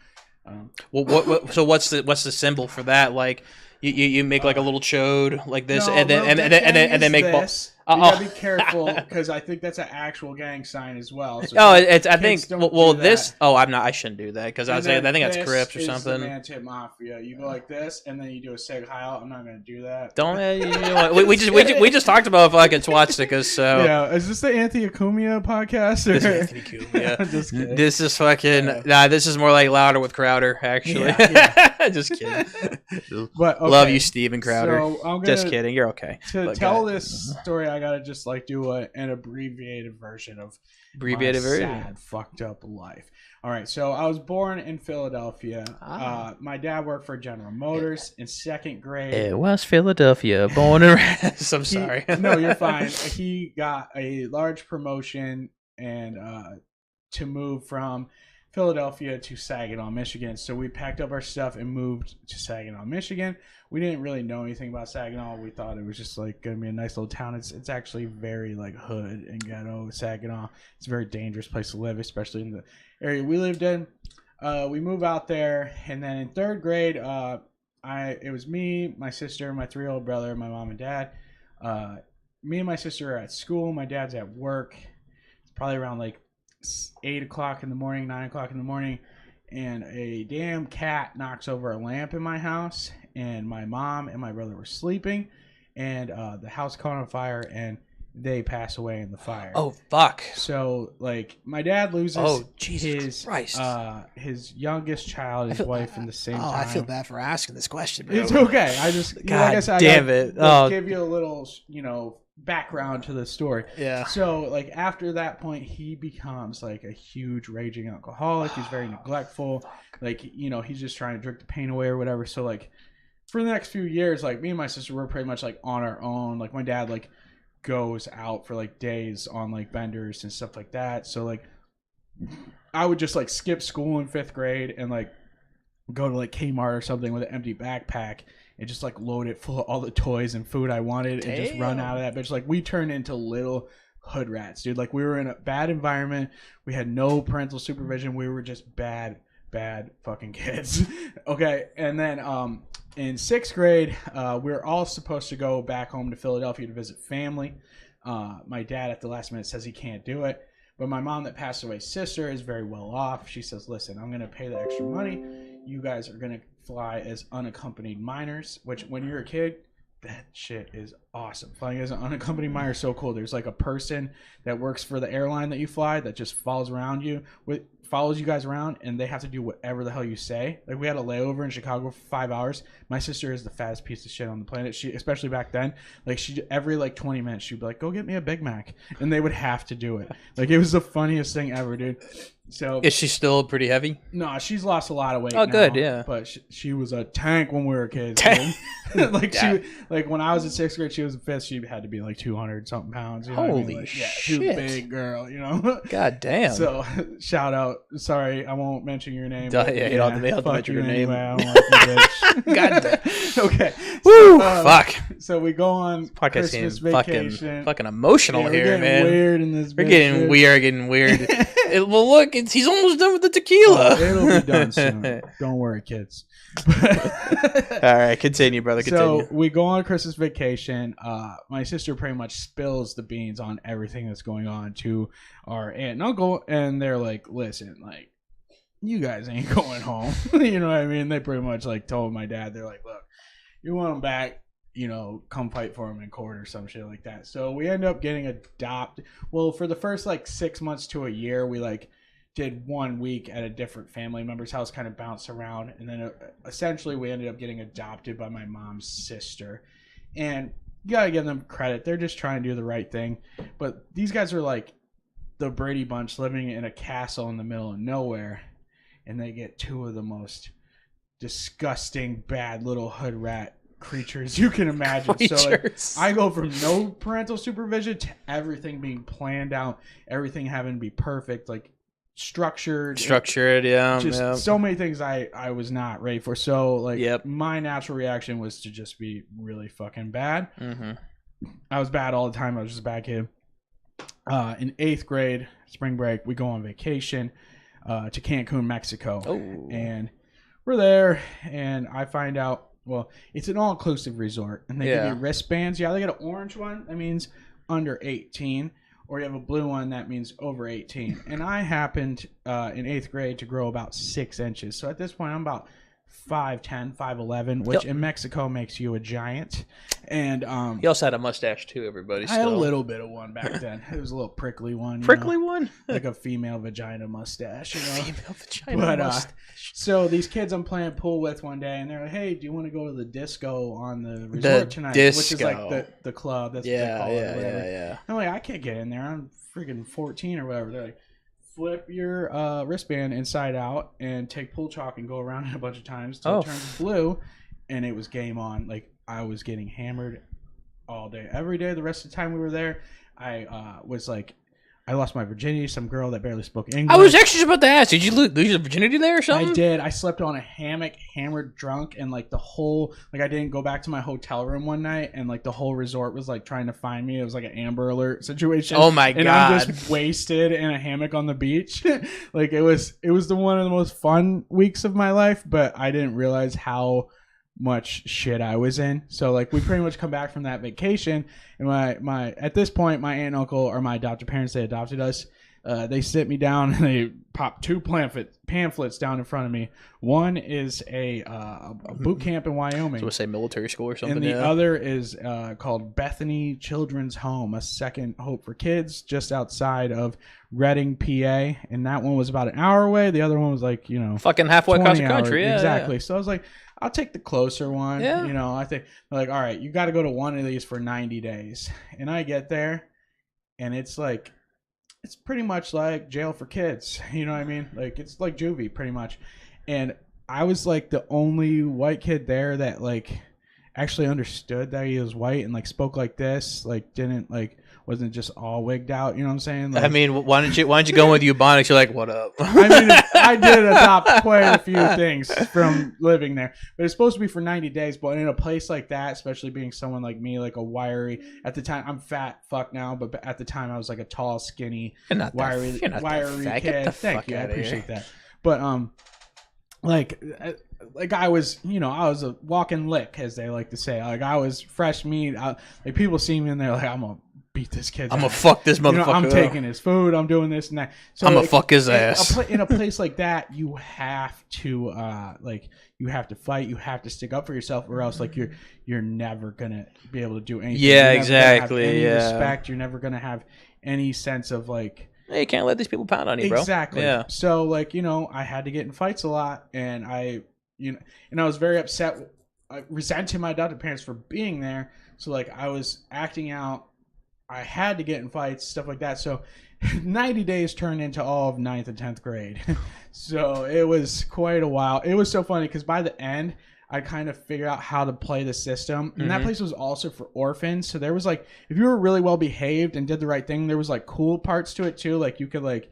Well, so what's the symbol for that? Like, you make like a little chode like this, no, and then make this. You gotta be careful because I think that's an actual gang sign as well. So I think this. Oh, I'm not. I shouldn't do that because I think that's Crips or something. The Mantit Mafia. You go like this, and then you do a Sig Heil. I'm not gonna do that. Don't. You know what? we just talked about fucking swastikas. So yeah, is this the Anthony Acumia podcast? Or? This is Anthony Acumia. Just kidding. This is fucking. Nah, this is more like Louder with Crowder. Actually, just kidding. But okay, love you, Steven Crowder. So just kidding. You're okay. To tell this story, I gotta just like do an abbreviated version of sad, fucked up life. All right, so I was born in Philadelphia. My dad worked for General Motors in 2nd grade. It was Philadelphia, born and raised. I'm sorry. No, you're fine. He got a large promotion and to move from Philadelphia to Saginaw, Michigan. So we packed up our stuff and moved to Saginaw, Michigan. We didn't really know anything about Saginaw. We thought it was just like gonna be a nice little town. It's actually very like hood and ghetto. Saginaw. It's a very dangerous place to live, especially in the area we lived in. We moved out there, and then in 3rd grade, it was me, my sister, my 3-year-old brother, my mom and dad. Me and my sister are at school. My dad's at work. It's probably around like 8 o'clock in the morning, 9 o'clock in the morning, and a damn cat knocks over a lamp in my house, and my mom and my brother were sleeping, and the house caught on fire, and they pass away in the fire. Oh fuck! So like my dad loses Jesus Christ. his youngest child, his wife, in the same time. I feel bad for asking this question, bro. It's okay. I just God like I said, damn it! Give you a little background to the story. Yeah. So like after that point, he becomes like a huge raging alcoholic. He's very neglectful. Like he's just trying to drink the pain away or whatever. So like for the next few years, like me and my sister were pretty much like on our own. Like my dad like goes out for like days on like benders and stuff like that. So like I would just like skip school in 5th grade and like go to like Kmart or something with an empty backpack and just like load it full of all the toys and food I wanted and just run out of that bitch. Like we turned into little hood rats, dude. Like we were in a bad environment. We had no parental supervision. We were just bad fucking kids. Okay. And then in 6th grade, we were all supposed to go back home to Philadelphia to visit family. My dad at the last minute says he can't do it. But my mom that passed away sister is very well off. She says, listen, I'm going to pay the extra money. You guys are going to fly as unaccompanied minors, which when you're a kid, that shit is awesome. Flying as an unaccompanied minor is so cool. There's like a person that works for the airline that you fly that just follows around you with follows you guys around, and they have to do whatever the hell you say. Like, we had a layover in Chicago for 5 hours. My sister is the fattest piece of shit on the planet. She, especially back then, like, she every like 20 minutes she'd be like, "Go get me a Big Mac," and they would have to do it. Like, it was the funniest thing ever, dude. So Is she still pretty heavy? no, she's lost a lot of weight. Oh, now, good, yeah. But she was a tank when we were kids. Tank. Dude. Like Yeah. like when I was in 6th grade, she was in 5th. She had to be like 200 something pounds. You know what I mean? Holy Like, yeah, shit. too big girl. You know. God damn. So shout out. Sorry, I won't mention your name. Yeah, but you don't have to fuck mention you her name. anyway. I don't like you, bitch. God damn. Okay. Woo! So, Fuck. So we go on Podcast Christmas getting vacation. fucking emotional Yeah, we're here, getting man. Weird in this. We're bitch, getting dude. weird, getting weird. Well, look, he's almost done with the tequila. Oh, it'll be done soon. Don't worry, kids. All right, continue, brother. Continue. So we go on Christmas vacation. My sister pretty much spills the beans on everything that's going on to our aunt and uncle, and they're like, "Listen, like, you guys ain't going home." You know what I mean? They pretty much like told my dad, they're like, "Look, you want him back, you know, come fight for him in court or some shit like that." So we end up getting adopted. Well, for the first like 6 months to a year, we like did 1 week at a different family member's house, kind of bounced around, and then essentially we ended up getting adopted by my mom's sister. And you gotta give them credit, they're just trying to do the right thing. But these guys are like the Brady Bunch living in a castle in the middle of nowhere, and they get two of the most disgusting, bad little hood rat creatures you can imagine. So like, I go from no parental supervision to everything being planned out, everything having to be perfect, like structured, yeah. just Yeah. so many things I was not ready for. So like, Yep. my natural reaction was to just be really fucking bad. Mm-hmm. I was bad all the time. I was just a bad kid. In 8th grade, spring break, we go on vacation to Cancun, Mexico. Oh. And we're there, and I find out, well, it's an all-inclusive resort, and they give you wristbands. Yeah, they get an orange one. That means under 18. Or you have a blue one, that means over 18. And I happened in 8th grade to grow about 6 inches. So at this point, I'm about 5'10", 5'11", which in Mexico makes you a giant. And He also had a mustache too, everybody. I had a Still. little bit of one back then. It was a little prickly one. Prickly one? Like a female vagina mustache, you know? Female vagina But mustache. so these kids I'm playing pool with one day, and they're like, "Hey, do you want to go to the disco on the resort tonight?" Which is like the club. That's what they call it. Whatever. yeah. I'm like, I can't get in there. I'm freaking 14 or whatever. They're like, flip your wristband inside out and take pool chalk and go around it a bunch of times till it turns blue. And it was game on. Like, I was getting hammered all day, every day. The rest of the time we were there, I was like, I lost my virginity to some girl that barely spoke English. I was actually just about to ask, did you lose your virginity there or something? I did. I slept on a hammock, hammered, drunk, and like the whole, like, I didn't go back to my hotel room one night, and like the whole resort was like trying to find me. It was like an Amber Alert situation. Oh my and God. I'm just wasted in a hammock on the one of the most fun weeks of my life, but I didn't realize how much shit I was in. So like, we pretty much come back from that vacation, and my at this point, my aunt and uncle are my adopted parents. They adopted us. They sit me down and they pop two pamphlets down in front of me. One is a boot camp in Wyoming. So we'll say military school or something. And the other is called Bethany Children's Home, a second hope for kids, just outside of Reading, PA. And that one was about an hour away. The other one was like, fucking halfway across the 20 hours. country. Yeah, exactly. Yeah. So I was like, I'll take the closer one. Yeah. I think, like, all right, you got to go to one of these for 90 days. And I get there, and it's like, it's pretty much like jail for kids. You know what I mean? Like, it's like juvie, pretty much. And I was like the only white kid there that like actually understood that he was white and like spoke like this, like didn't like wasn't just all wigged out. You know what I'm saying? Like, I mean, why don't you go with Ebonics? You're like, what up? I mean, I did adopt quite a few things from living there, but it's supposed to be for 90 days. But in a place like that, especially being someone like me, like a wiry, at the time, I'm fat fuck now, but at the time I was like a tall, skinny, wiry kid. Thank you. I appreciate that. But, like I was, I was a walking lick, as they like to say. Like, I was fresh meat. Like, people see me and they're like, I'm gonna beat this kid. I'm gonna fuck this motherfucker. I'm taking his food. I'm doing this and that. So I'm gonna fuck his ass. In a place like that, you have to you have to fight. You have to stick up for yourself, or else like you're never gonna be able to do anything. Yeah, you're never gonna have exactly. any Yeah. respect. You're never gonna have any sense of like Hey, you can't let these people pound on you, bro. Exactly. Yeah. So like, I had to get in fights a lot, and I was very upset, resenting my adopted parents for being there. So like I was acting out. I had to get in fights, stuff like that. So 90 days turned into all of 9th and 10th grade. So it was quite a while. It was so funny because by the end, I kind of figured out how to play the system. And that place was also for orphans. So there was like, if you were really well behaved and did the right thing, there was like cool parts to it too. Like you could like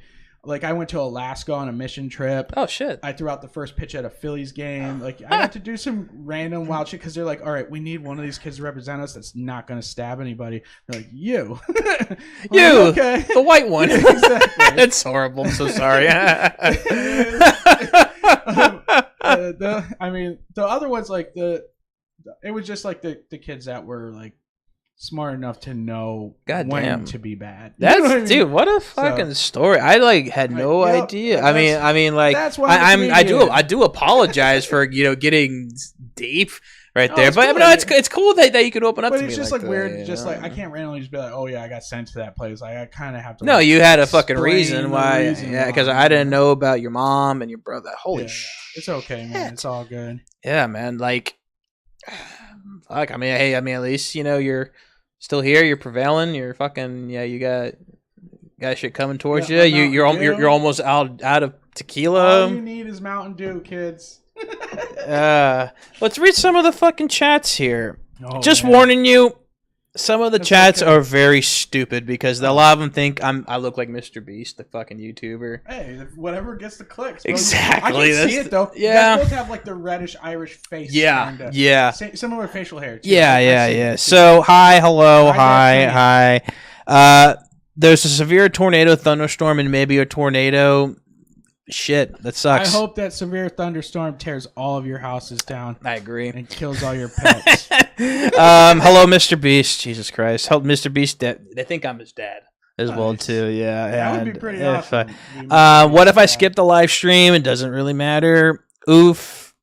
I went to Alaska on a mission trip. Oh, shit. I threw out the first pitch at a Phillies game. Like I got to do some random wild shit because they're like, all right, we need one of these kids to represent us that's not going to stab anybody. They're like, you. You. Like, okay. The white one. Exactly. That's horrible. I'm so sorry. The other ones, like it was just like the kids that were like smart enough to know when Goddamn. to be bad. That's You know what I mean? dude. What a fucking story. I like had no Yep, idea. that's- I mean, like that's why I'm a I do comedian. apologize for getting deep right No, there. it's But cool. no, it's cool that you could open up But to me. it's just like like weird. that, Just you like know? I can't randomly just be like, oh yeah, I got sent to that place. Like I kind of have to. No, like, you had a fucking explain reason the why. reason Yeah, because why. I didn't know about your mom and your brother. Holy Yeah, shit. it's okay, man. It's all good. Yeah, man. Like, fuck. I mean, hey, at least you're still here. You're prevailing. You're fucking. Yeah, you got shit coming towards Yeah, you. Mountain You're Dew. almost out of All tequila. you need is Mountain Dew, kids. Let's read some of the fucking chats here. Oh, Just man. warning you, some of the That's chats okay. are very stupid because a lot of them think I look like Mr. Beast, the fucking YouTuber. Hey, whatever gets the clicks. Bro. Exactly, I can that's see it though. yeah. You guys both have like the reddish Irish face. Yeah, kinda. yeah. Similar facial hair. Too. Yeah, I yeah, see yeah. it. So, hi, hello, Hi, hi. There's a severe tornado, thunderstorm, and maybe a tornado. Shit, that I sucks. hope that severe thunderstorm tears all of your houses down I agree. and kills all your pets. Hello, Mr. Beast. Jesus Christ. Help Mr. Beast. They think I'm his dad as well, Nice. too. Yeah. That would be and pretty if awesome. what if I skip the live stream? It doesn't really matter. Oof.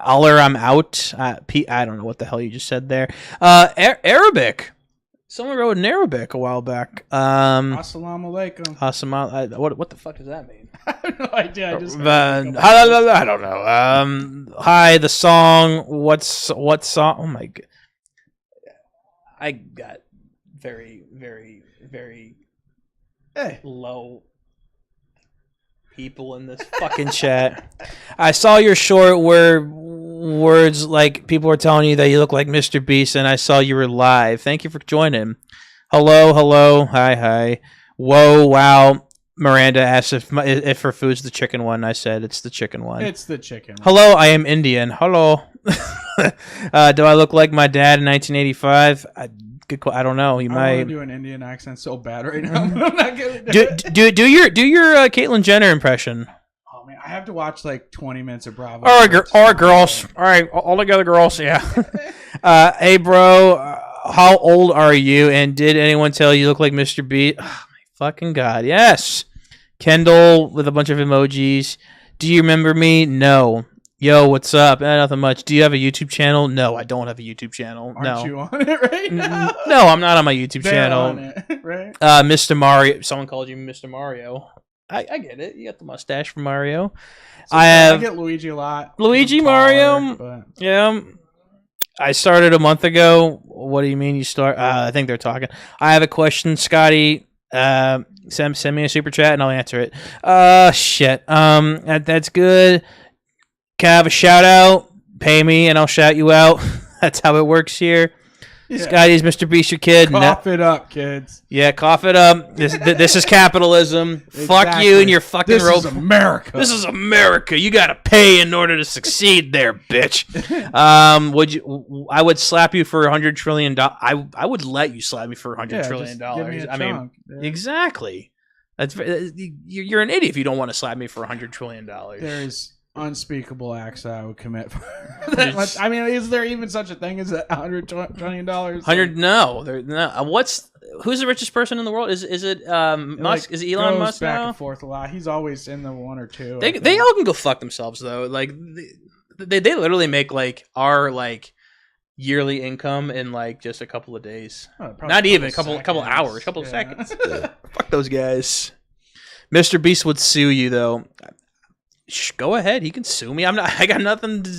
Aller, I'm out. I don't know what the hell you just said there. Arabic. Someone wrote in Arabic a while back. Assalamu alaikum. What the fuck does that mean? I have no idea. I just I don't know. Hi, the song. What song? Oh my god! I got very, very, very Hey. low people in this fucking chat. I saw your short where words like people were telling you that you look like Mr. Beast, and I saw you were live. Thank you for joining. Hello, hi. Whoa, wow. Miranda asked if her food's the chicken one. I said it's the chicken one. It's the chicken. Hello, I am Indian. Hello. Do I look like my dad in 1985? I don't know. You I might want to do an Indian accent so bad right now. But I'm not gonna do your Caitlyn Jenner impression. Oh man, I have to watch like 20 minutes of Bravo. All right, girls. All right, all together, girls. Yeah. Hey, bro. How old are you? And did anyone tell you look like Mr. B? Oh, my fucking god. Yes. Kendall with a bunch of emojis. Do you remember me? No. Yo, what's up? Nothing much. Do you have a YouTube channel? No, I don't have a YouTube channel. Aren't you on it right now? No, I'm not on my YouTube They're channel. on it, right? Mr. Mario. Someone called you Mr. Mario. I get it. You got the mustache from Mario. I get Luigi a lot. Luigi, I'm taller, Mario. but Yeah. I started a month ago. What do you mean you start? I think they're talking. I have a question, Scotty. Send me a super chat and I'll answer it. Shit. That's good. Can I have a shout out? Pay me and I'll shout you out. That's how it works here. yeah. Scotty's Mr. Beast, your kid. Cough it up, kids. Yeah, cough it up. This is capitalism. Fuck Exactly. you and your fucking This rope. is America. This is America. You gotta pay in order to succeed, there, bitch. Would you? I would slap you for $100 trillion. I would let you slap me for $100 yeah, trillion. just give me a I mean, chunk. Yeah. exactly. You're an idiot if you don't want to slap me for $100 trillion. There is unspeakable acts that I would commit for that much. I mean, is there even such a thing as $100 trillion? $100? No. Who's the richest person in the world? Is it Musk? Is it Elon goes Musk back now? and forth a lot. He's always in the one or two. They all can go fuck themselves though. Like they literally make like our like yearly income in like just a couple of days. Oh, probably Not even a seconds. couple hours, couple of Yeah. seconds. Fuck those guys. Mr. Beast would sue you though. Go ahead, he can sue me. I'm not. I got nothing to.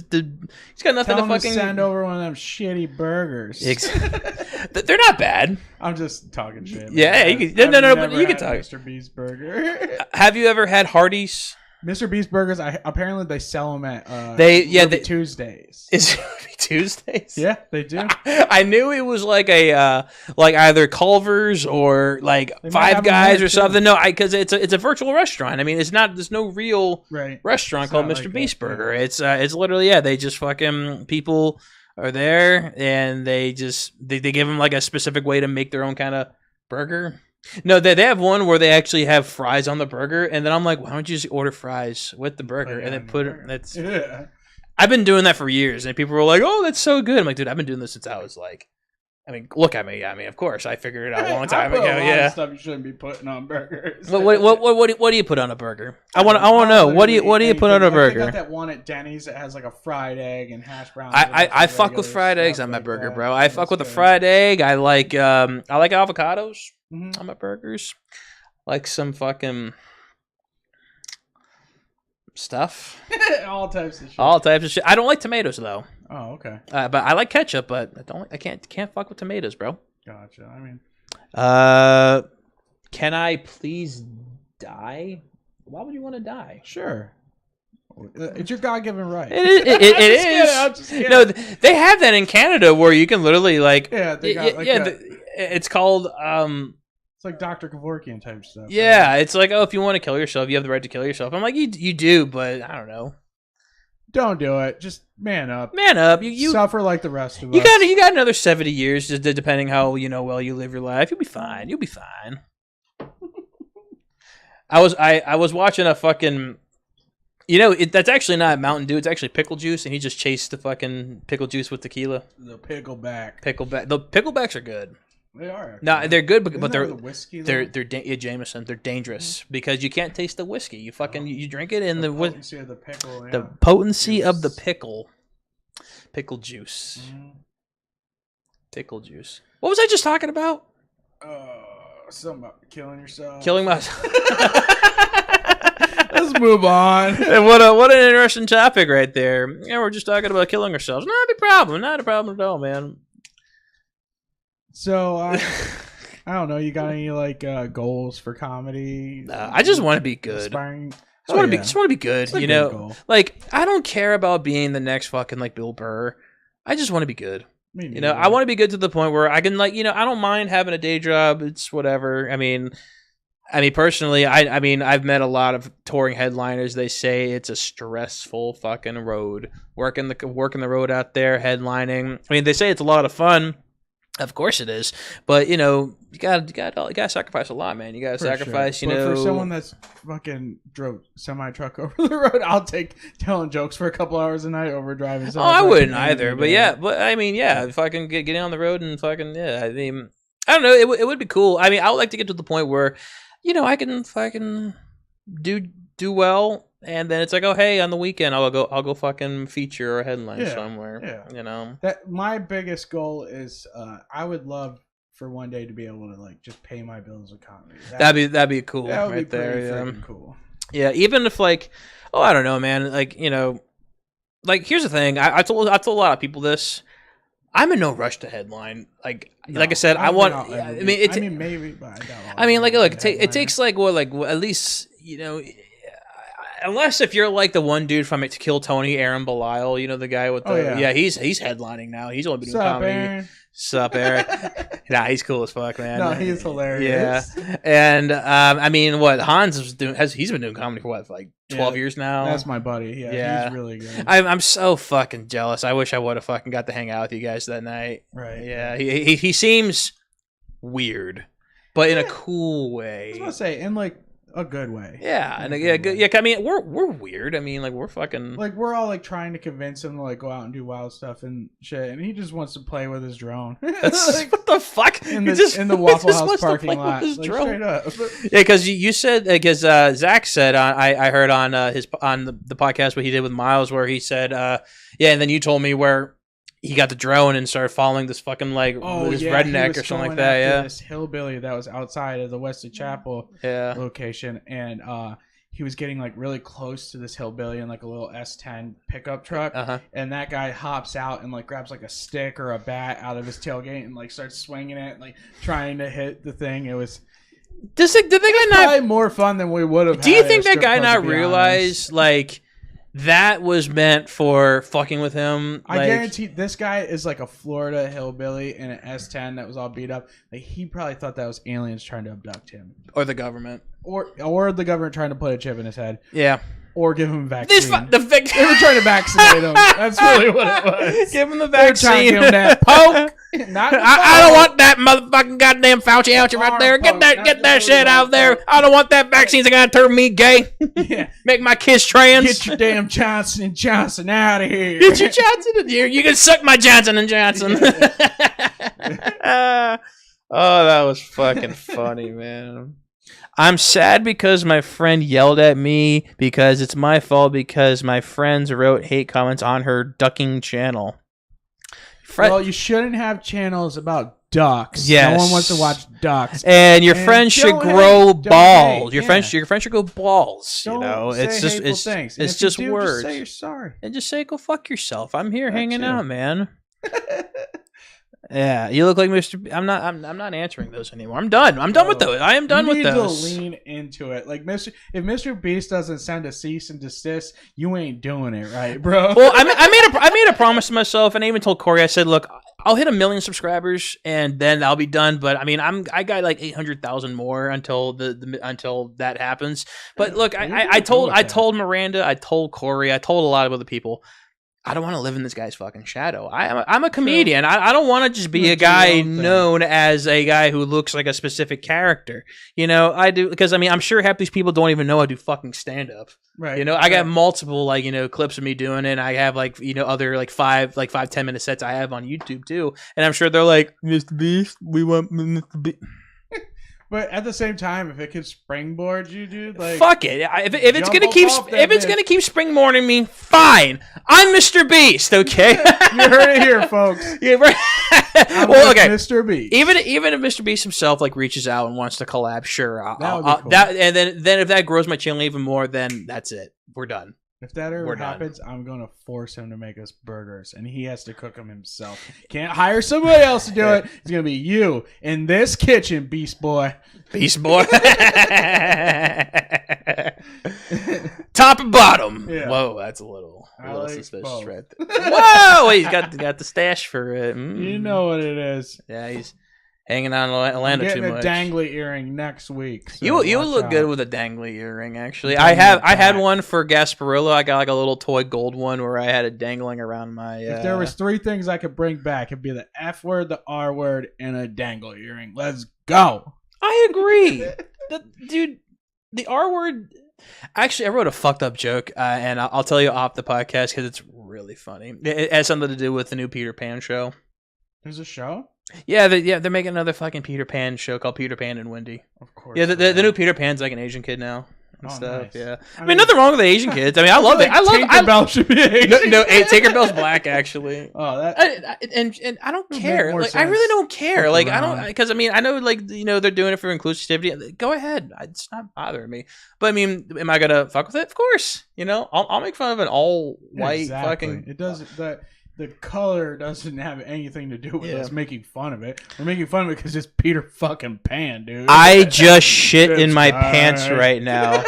He's got nothing Tell to him fucking to send over one of them shitty burgers. They're not bad. I'm just talking shit. Yeah, man. you can, no, I've but never you can had talk. Mr. Beast burger. Have you ever had Hardee's? Mr. Beast burgers. Apparently they sell them at They Tuesdays. Is it Tuesdays? Yeah, they do. I knew it was like a like either Culver's or like They might Five have them Guys there, or too. something. No, because it's a virtual restaurant. I mean, there's no real Right. restaurant It's called not Mr. like Beast that, Burger. yeah. It's literally they just fucking people are there and they just they give them like a specific way to make their own kind of burger. No, they have one where they actually have fries on the burger, and then I'm like, why don't you just order fries with the burger and then put it? That's Yeah. I've been doing that for years, and people were like, "Oh, that's so good." I'm like, dude, I've been doing this since I was like, I mean, look at me. I mean, of course, I figured it out a long time I put ago. a lot Yeah. of stuff you shouldn't be putting on burgers. What do you put on a burger? I want to know. What do you put on a They got burger? that one at Denny's that has like a fried egg and hash browns. I fuck with fried eggs on my burger, bro. I fuck with a fried egg. I like avocados on my burgers. Like some fucking stuff. All types of shit. All types of shit. I don't like tomatoes though. Oh, okay. But I like ketchup. But I can't fuck with tomatoes, bro. Gotcha. I mean, Can I please die? Why would you want to die? sure. It's your God-given right. It I'm is. just kidding. No, they have that in Canada where you can literally like. Yeah, they got like that. It's called It's like Dr. Kevorkian type stuff. Yeah, it's like, oh, if you want to kill yourself, you have the right to kill yourself. I'm like, you do, but I don't know. Don't do it. Just man up. Man up. You suffer like the rest of you us. got another 70 years, just depending how well you live your life. You'll be fine. You'll be fine. I was watching a fucking. That's actually not Mountain Dew. It's actually pickle juice, and he just chased the fucking pickle juice with tequila. The pickleback. The picklebacks are good. They are. No, they're good, but Isn't they're that the whiskey. Though? they're Jameson. They're dangerous because you can't taste the whiskey. You fucking you drink it in the the potency of the pickle. Yeah. the potency of the Juice. pickle juice. Mhm. Pickle juice. What was I just talking about? Something about killing yourself. Killing myself. Let's move on. What an interesting topic right there. Yeah, we're just talking about killing ourselves. Not a problem. Not a problem at all, man. So I don't know. You got any like goals for comedy? I just want to be good. Aspiring. Just want to be good. It's a You good know, goal. like I don't care about being the next fucking like Bill Burr. I just want to be good. Me You know, neither. I want to be good to the point where I can I don't mind having a day job. It's whatever. I mean, personally, I mean, I've met a lot of touring headliners. They say it's a stressful fucking road. Working the road out there, headlining. I mean, they say it's a lot of fun. Of course it is, but you gotta sacrifice a lot, man. You gotta For sacrifice, sure. But for someone that's fucking drove semi truck over the road, I'll take telling jokes for a couple hours a night over driving. Oh, I wouldn't either. But I mean, fucking getting on the road and fucking I mean, I don't know. It would be cool. I mean, I would like to get to the point where, I can fucking do well, and then it's like, oh hey, on the weekend I'll go fucking feature or headline somewhere. Yeah. That my biggest goal is I would love for one day to be able to like just pay my bills with comedy. That'd be cool that would right be pretty there. freaking cool. Yeah, even if like, oh, I don't know, man. Like like here's the thing. I told a lot of people this. I'm in no rush to headline. Like I said, I want. I mean, maybe, but I doubt. I mean, like, look, it takes like at least unless if you're like the one dude from To Kill Tony, Aaron Belial, the guy with the he's headlining now. He's only been doing comedy. Aaron? Sup, Eric? Nah, he's cool as fuck, man. No, he's hilarious. Yeah, and I mean, what Hans he's been doing comedy for what, like 12 years now. That's my buddy. Yeah, he's really good. I'm so fucking jealous. I wish I would have fucking got to hang out with you guys that night. Right. Yeah, he seems weird, but in a cool way. I was gonna say in like a good way. Yeah, and good. Yeah, I mean, we're weird. I mean, like we're fucking like we're all like trying to convince him to like go out and do wild stuff and shit, and he just wants to play with his drone. That's like, what the fuck in the Waffle House parking lot. Like, straight up. Yeah, because you said because Zach said I heard on the podcast what he did with Miles where he said and then you told me where he got the drone and started following this fucking like this redneck or something like that. Yeah, this hillbilly that was outside of the Wesley Chapel location, and he was getting like really close to this hillbilly in like a little S10 pickup truck, and that guy hops out and like grabs like a stick or a bat out of his tailgate and like starts swinging it, like trying to hit the thing. It was. Did the guy not probably more fun than we would have? Do you think that guy not realized like that was meant for fucking with him? I guarantee this guy is like a Florida hillbilly in an S10 that was all beat up. Like he probably thought that was aliens trying to abduct him, or the government, or the government trying to put a chip in his head. Yeah. Or give him a vaccine. They were trying to vaccinate him. That's really what it was. Give him the vaccine. They were trying to give him that poke. I don't want that motherfucking goddamn Fauci out right there. Get that shit out there. I don't want that vaccine. It's gonna turn me gay. Yeah. Make my kids trans. Get your damn Johnson & Johnson out of here. Get your Johnson in here. You can suck my Johnson & Johnson. Oh, that was fucking funny, man. I'm sad because my friend yelled at me because it's my fault because my friends wrote hate comments on her ducking channel. Well, you shouldn't have channels about ducks. Yes. No one wants to watch ducks. And your friends should grow balls. Your friends should grow balls. Don't you know, it's just words. Just say you're sorry. And just say go fuck yourself. I'm here hanging out, man. Yeah, you look like Mr. B. I'm not answering those anymore. I'm done. I'm done with those. I am done with those. You need to lean into it. Like if Mr. Beast doesn't send a cease and desist, you ain't doing it right, bro. Well, I made a promise to myself, and I even told Corey. I said, look, I'll hit 1 million subscribers, and then I'll be done. But I mean, I got like 800,000 more until until that happens. But look, I told Miranda, I told Corey, I told a lot of other people. I don't want to live in this guy's fucking shadow. I'm a comedian. I don't want to just be a guy known as a guy who looks like a specific character. You know, I do because I mean I'm sure half these people don't even know I do fucking stand up. Right. You know, I got multiple like clips of me doing it. And I have like other like 5-10 minute sets I have on YouTube too. And I'm sure they're like Mr. Beast, we want Mr. Beast. But at the same time, if it could springboard you, dude, like fuck it. If it's gonna keep springboarding me, fine. I'm Mr. Beast, okay? You heard it here, folks. Yeah, right. Well, okay. Mr. Beast. Even if Mr. Beast himself like reaches out and wants to collab, sure. That would be cool. And then if that grows my channel even more, then that's it. We're done. If that ever happens, I'm going to force him to make us burgers, and he has to cook them himself. Can't hire somebody else to do it. It's going to be you in this kitchen, Beast Boy. Beast Boy. Top and bottom. Yeah. Whoa, that's a little suspicious right there. Whoa, he's got the stash for it. You know what it is. Yeah, he's hanging on Orlando too much. Getting a dangly earring next week. So you look good with a dangly earring. Actually, I had one for Gasparilla. I got like a little toy gold one where I had it dangling around my. If there was 3 things I could bring back, it'd be the F word, the R word, and a dangle earring. Let's go. I agree, dude. The R word. Actually, I wrote a fucked up joke, and I'll tell you off the podcast because it's really funny. It has something to do with the new Peter Pan show. There's a show? Yeah, they're making another fucking Peter Pan show called Peter Pan and Wendy. Of course. Yeah, the new Peter Pan's like an Asian kid now and stuff. Nice. Yeah, I mean nothing wrong with the Asian kids. I mean, I love it. Tinkerbell should be Asian. No, Tinkerbell's black actually. Oh, and I don't care. Like, I really don't care. Like I don't because I mean I know like they're doing it for inclusivity. Go ahead, it's not bothering me. But I mean, am I gonna fuck with it? Of course. I'll make fun of an all white fucking. It doesn't that. The color doesn't have anything to do with us making fun of it. We're making fun of it because it's Peter fucking Pan, dude. I just shit in my pants right now.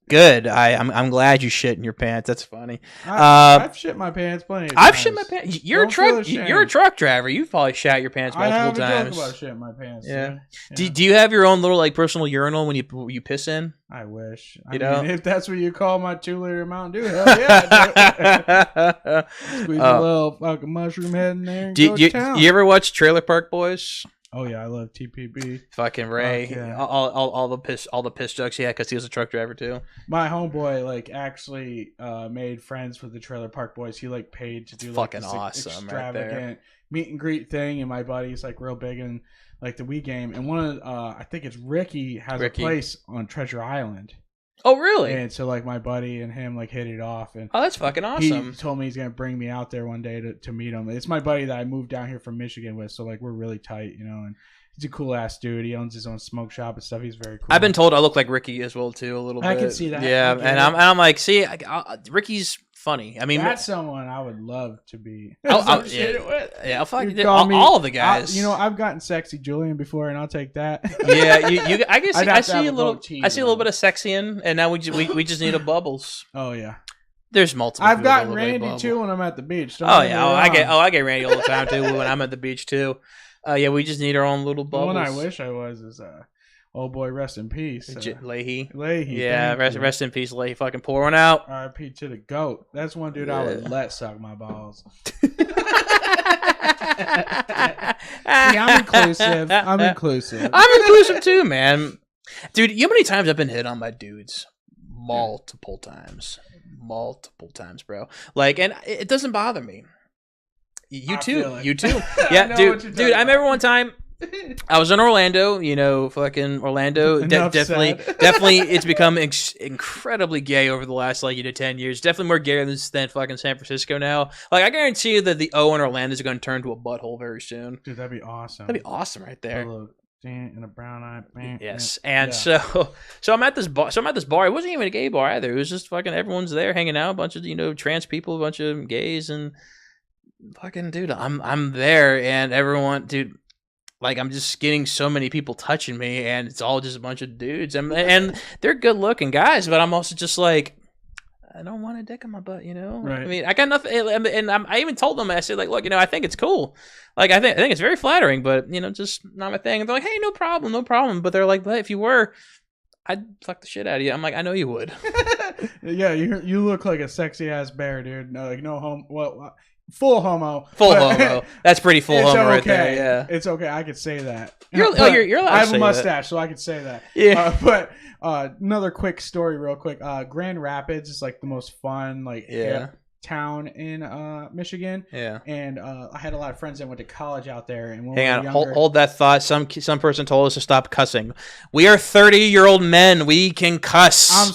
Good. I'm glad you shit in your pants. That's funny. I've shit my pants plenty of times. I've shit my pants. You're a truck driver. You've probably shat your pants multiple times. I have a joke about shitting my pants. Yeah. Do you have your own little like personal urinal when you piss in? I wish. I mean, if that's what you call my 2-liter Mountain Dew, hell yeah. Squeeze a little fucking mushroom head in there. And do you ever watch Trailer Park Boys? Oh yeah, I love TPB. Fucking Ray. Yeah. All the piss jokes he had because he was a truck driver too. My homeboy actually made friends with the Trailer Park Boys. He paid to do fucking this awesome extravagant meet and greet thing, and my buddy's real big in the Wii game. And one of I think it's Ricky has a place on Treasure Island. Oh, really? And so like my buddy and him like hit it off, and Oh, that's fucking awesome. he told me he's gonna bring me out there one day to meet him. It's my buddy that I moved down here from Michigan with, so like we're really tight, you know. And he's a cool ass dude. He owns his own smoke shop and stuff. He's very cool. I've been told I look like Ricky as well too, a little bit. I can see that. Yeah, and I'm like, see, Ricky's funny. I mean, that's someone I would love to be. I'll associated with. Yeah, I'll fucking call me- all of the guys. You know, I've gotten sexy Julian before, and I'll take that. Yeah, I guess I'd I have to see have a a little. goatee, I see a little though. bit of sexy in, and now we just need a bubbles. Oh yeah, There's multiple. I've people that gotten look like Randy Bubble. too when I'm at the beach. Don't Oh get me yeah, I wrong. get Randy all the time too when I'm at the beach too. Yeah, we just need our own little The bubbles. one I wish I was is oh boy, rest in peace, Leahy. Leahy. Yeah, thank you. rest in peace, Leahy. Fucking pour one out. R.I.P. to the goat. That's one dude I would Yeah. let suck my balls. Yeah, I'm inclusive. I'm inclusive. I'm inclusive too, man. Dude, you know how many times I've been hit on by dudes? Multiple times, bro. Like, and it doesn't bother me. You I too. feel it. You too. I Yeah, know what dude. you're Dude, talking I remember one time I was in Orlando. You know, fucking Orlando. Enough Definitely, said. definitely. It's become incredibly gay over the last 10 years. Definitely more gay than fucking San Francisco now. Like, I guarantee you that the O in Orlando is going to turn to a butthole very soon. Dude, that'd be awesome. That'd be awesome right there. A little dent and a brown eye. Yes, and Yeah. so I'm at this bar. It wasn't even a gay bar either. It was just fucking everyone's there hanging out, a bunch of trans people, a bunch of gays, and fucking dude, I'm there, and everyone, dude, like I'm just getting so many people touching me, and it's all just a bunch of dudes, and they're good looking guys, but I'm also just like, I don't want a dick in my butt, you know. Right. I mean, I got nothing, and I even told them, I said, like, look, I think it's cool, like I think it's very flattering, but just not my thing. And they're like, hey, no problem. But they're like, but if you were, I'd fuck the shit out of you. I'm like, I know you would. Yeah, you look like a sexy ass bear, dude. No, like no homo. Well, full homo. Full but- homo. That's pretty full It's homo okay. right there. Yeah. It's okay. I could say that. You're But allowed I to have say a that. mustache, so I could say that. Yeah. But another quick story, real quick. Grand Rapids is like the most fun, like Yeah. hip town in Michigan. Yeah. And I had a lot of friends that went to college out there. And when Hang we on, were hold, younger, hold that thought. Some person told us to stop cussing. We are 30-year-old men. We can cuss. I'm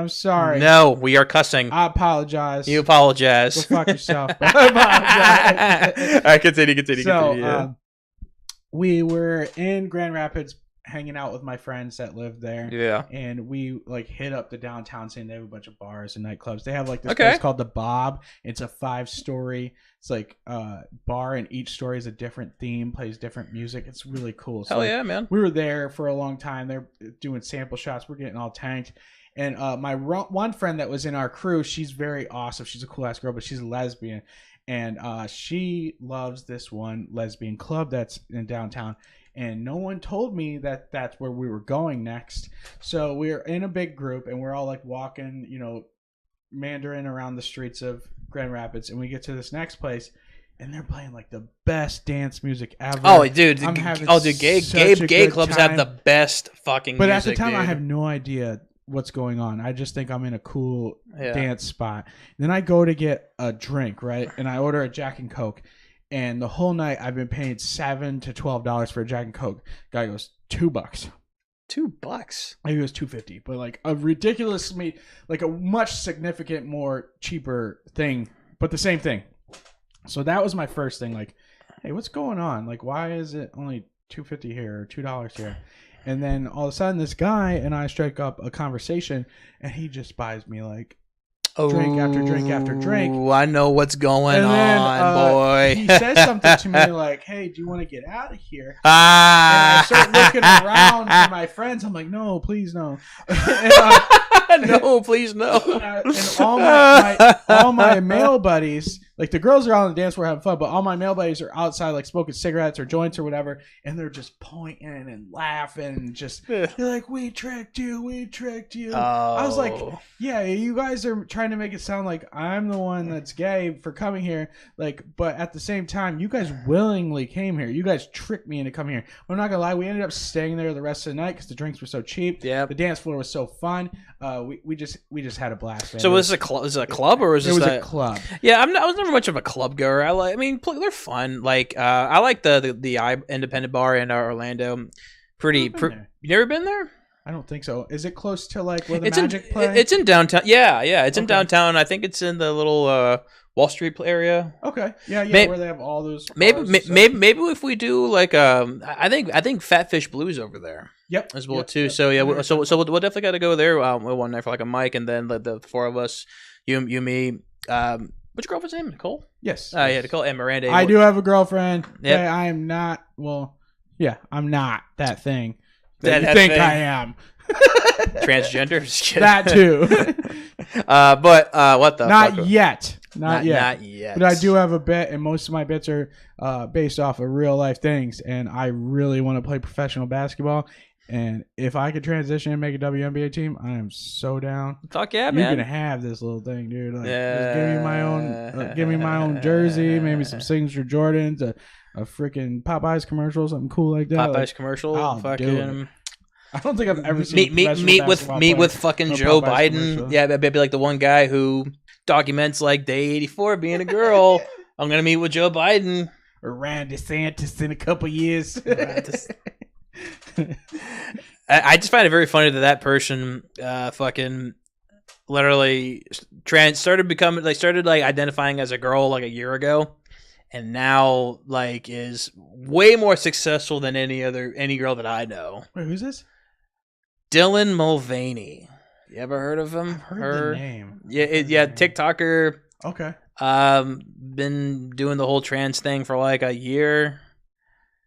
sorry. No, we are cussing. I apologize. You apologize. Go fuck yourself. I apologize. All right, continue. So, yeah. we were in Grand Rapids hanging out with my friends that lived there. Yeah. And we like hit up the downtown scene. They have a bunch of bars and nightclubs. They have like this Okay. place called the Bob. It's a 5-story. It's like bar, and each story is a different theme, plays different music. It's really cool. So Hell yeah, man. we were there for a long time. They're doing sample shots. We're getting all tanked. And my one friend that was in our crew, she's very awesome. She's a cool ass girl, but she's a lesbian. And she loves this one lesbian club that's in downtown. And no one told me that that's where we were going next. So we're in a big group, and we're all like walking, Mandarin around the streets of Grand Rapids. And we get to this next place, and they're playing like the best dance music ever. Oh, dude. I'm having Gay such a good clubs time. have the best fucking But music, at the time, dude. I have no idea what's going on. I just think I'm in a cool Yeah. dance spot. Then I go to get a drink, right? And I order a Jack and Coke. And the whole night I've been paying $7 to $12 for a Jack and Coke. Guy goes $2. $2. Maybe it was $2.50, but like a ridiculously, like a much significant more cheaper thing, but the same thing. So that was my first thing. Like, hey, what's going on? Like, why is it only $2.50 here or $2 here? And then all of a sudden, this guy and I strike up a conversation, and he just buys me like drink after drink after drink. Ooh, I know what's going And then, on, boy. He says something to me like, "Hey, do you want to get out of here?" Ah. And I start looking around for my friends. I'm like, "No, please, no." And, No, please, no. and all my male buddies, like the girls are out on the dance floor having fun, but all my male buddies are outside, like smoking cigarettes or joints or whatever, and they're just pointing and laughing and just they're like, "We tricked you, we tricked you." I was like, Oh. "Yeah, you guys are trying to make it sound like I'm the one that's gay for coming here, like, but at the same time, you guys willingly came here. You guys tricked me into coming here." I'm not gonna lie, we ended up staying there the rest of the night because the drinks were so cheap. Yep. The dance floor was so fun. We just had a blast. Man. So was this a club? Was it a club or was It this was a club. Yeah, I was never much of a club goer. They're fun. Like, I like the independent bar in Orlando. I've been there. You never been there? I don't think so. Is it close to like where the It's Magic play? It's in downtown. Yeah, it's in Okay. downtown. I think it's in the little Wall Street area. Okay. Yeah, Maybe- where they have all those. Maybe bars and stuff. maybe if we do like I think Fat Fish Blues over there Yep. as well Yep, too. yep. So yeah, Very so we'll definitely got to go there one night for like a mic, and then the four of us, you me, what's your girlfriend's name? Nicole. Yes. Yeah, yes. Nicole and Miranda. I do have a girlfriend. Yep. Okay, I am not. Well, yeah, I'm not that thing That that you think thing. I am. Transgender. Just kidding. That too. But what the Not fuck? yet. Not yet. Not yet. But I do have a bit, and most of my bits are based off of real life things. And I really want to play professional basketball. And if I could transition and make a WNBA team, I am so down. Fuck yeah, You're man. gonna have this little thing, dude. Like, just give me my own jersey, maybe some signature Jordans, a freaking Popeyes commercial, something cool like that. Popeyes Like, commercial. I'll do Fucking. I don't think I've ever seen Meet with fucking No Joe Popeyes Biden. commercial. Yeah, maybe like the one guy who documents like day 84 being a girl. I'm gonna meet with Joe Biden. or Ron DeSantis in a couple years. I just find it very funny that person fucking literally started identifying as a girl like a year ago, and now like is way more successful than any girl that I know. Wait, who's this? Dylan Mulvaney. You ever heard of him? I've heard the name. Yeah, TikToker. Okay. Been doing the whole trans thing for like a year.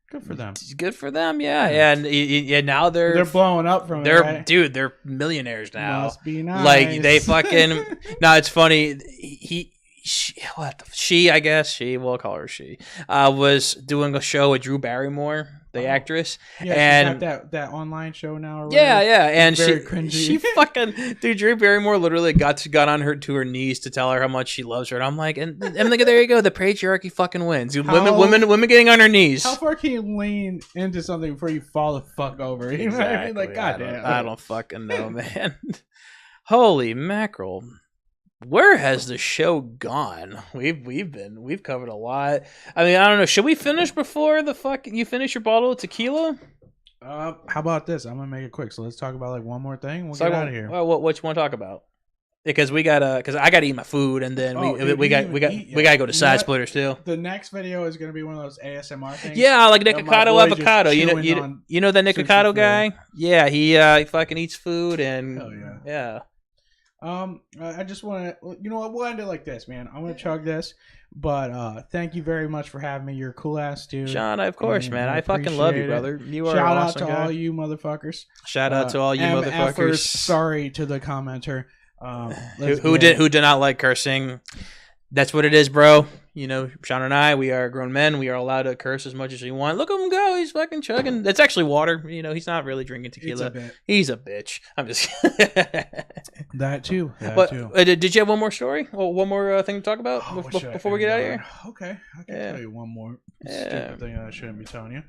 Good for them. Good for them, yeah. And now They're blowing up from it, right? dude, they're millionaires now. Must be nice. Like they fucking. No, it's funny. We'll call her she. Was doing a show with Drew Barrymore, the actress, yeah, and she's got that online show now. Or yeah, whatever. and Very she cringy. fucking dude. Drew Barrymore literally got on her to her knees to tell her how much she loves her, and I'm like, there you go, the patriarchy fucking wins. Women getting on her knees. How far can you lean into something before you fall the fuck over? You know what I mean? Like, goddamn. I don't fucking know, man. Holy mackerel. Where has the show gone? We've covered a lot. I mean, I don't know. Should we finish before you finish your bottle of tequila? How about this? I'm gonna make it quick. So let's talk about like one more thing. We'll get out of here. Well, what you want to talk about? Because I gotta eat my food, and then we gotta go to Side Splitters too. The next video is gonna be one of those ASMR things. Yeah, like my Nikocado boy just avocado. chewing on You know that Nikocado sushi guy? Yeah, he fucking eats food and Hell yeah. yeah. I just want to, you know what? We'll end it like this, man. I'm gonna chug this, but thank you very much for having me. You're a cool ass dude, Sean. Of course, and man. I I fucking love you, appreciate it. brother. You are Shout an out awesome to guy. all you motherfuckers. Shout out to all you MFers, motherfuckers sorry to the commenter. who did not like cursing. That's what it is, bro. You know, Sean and I, we are grown men. We are allowed to curse as much as we want. Look at him go. He's fucking chugging. That's actually water. You know, he's not really drinking tequila. He's a bitch. I'm just That too. But did you have one more story? Or one more thing to talk about before we get out of here? Okay, I can tell you one more Yeah. stupid thing that I shouldn't be telling you.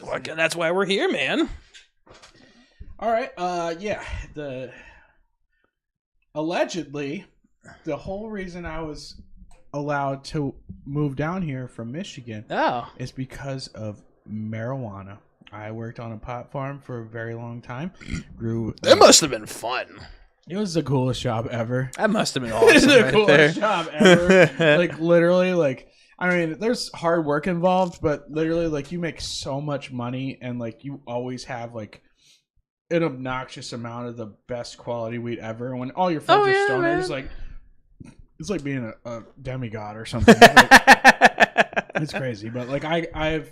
Well, that's why we're here, man. All right. Allegedly, the whole reason I was allowed to move down here from Michigan is because of marijuana. I worked on a pot farm for a very long time. That must have been fun. It was the coolest job ever. That must have been It was awesome. the right coolest there. job ever. Like literally, like I mean, there's hard work involved, but literally, like you make so much money, and like you always have like an obnoxious amount of the best quality weed ever. And when all your friends are stoners, like it's like being a demigod or something. Like, it's crazy, but like I've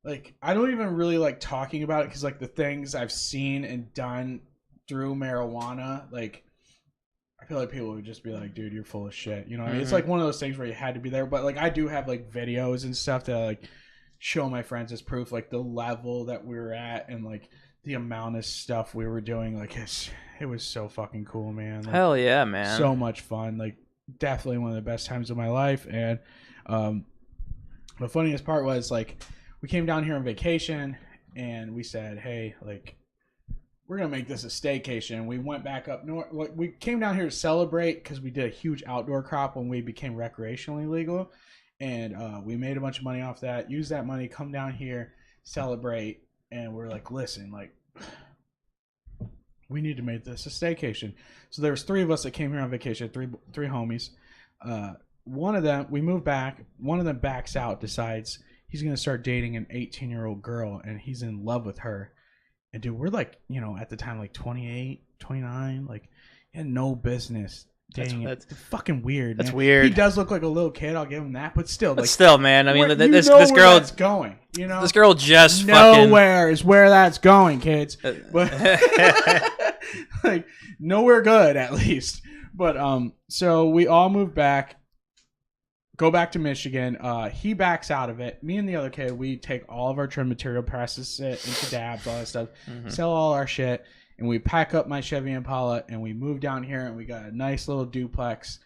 like I don't even really like talking about it because like the things I've seen and done through marijuana, like I feel like people would just be like, dude, you're full of shit. You know what I mean? It's like one of those things where you had to be there, but like I do have like videos and stuff that like show my friends as proof, like the level that we were at and like the amount of stuff we were doing. Like it was so fucking cool, man. Like, Hell yeah, man. so much fun. Like definitely one of the best times of my life. And the funniest part was like we came down here on vacation and we said, hey, like we're gonna make this a staycation. We went back up north. We came down here to celebrate because we did a huge outdoor crop when we became recreationally legal, and we made a bunch of money off that. Use that money, come down here, celebrate, and we're like, listen, like we need to make this a staycation. So there was 3 of us that came here on vacation, three homies. One of them, we moved back. One of them backs out, decides he's going to start dating an 18-year-old girl, and he's in love with her. And dude, we're like, you know, at the time, like 28, 29, like, he had no business dating. That's fucking weird. That's man. weird. He does look like a little kid. I'll give him that, but still, like, man. I mean, this girl that's going. You know, this girl just nowhere is where that's going, kids. But like nowhere good, at least. But so we all moved back. Go back to Michigan. He backs out of it. Me and the other kid, we take all of our trim material, process it into dabs, all that stuff, sell all our shit, and we pack up my Chevy Impala, and we move down here, and we got a nice little duplex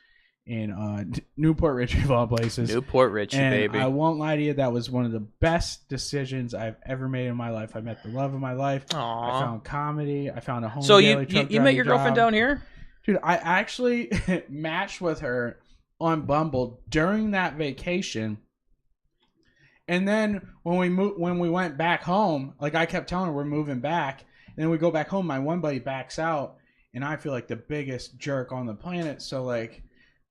in Newport Richey, of all places. Newport Richey, and baby. I won't lie to you, that was one of the best decisions I've ever made in my life. I met the love of my life. Aww. I found comedy. I found a home. So daily you met your girlfriend down here? Dude, I actually matched with her on Bumble during that vacation, and then when we went back home, like I kept telling her we're moving back, and then we go back home, my one buddy backs out, and I feel like the biggest jerk on the planet, so like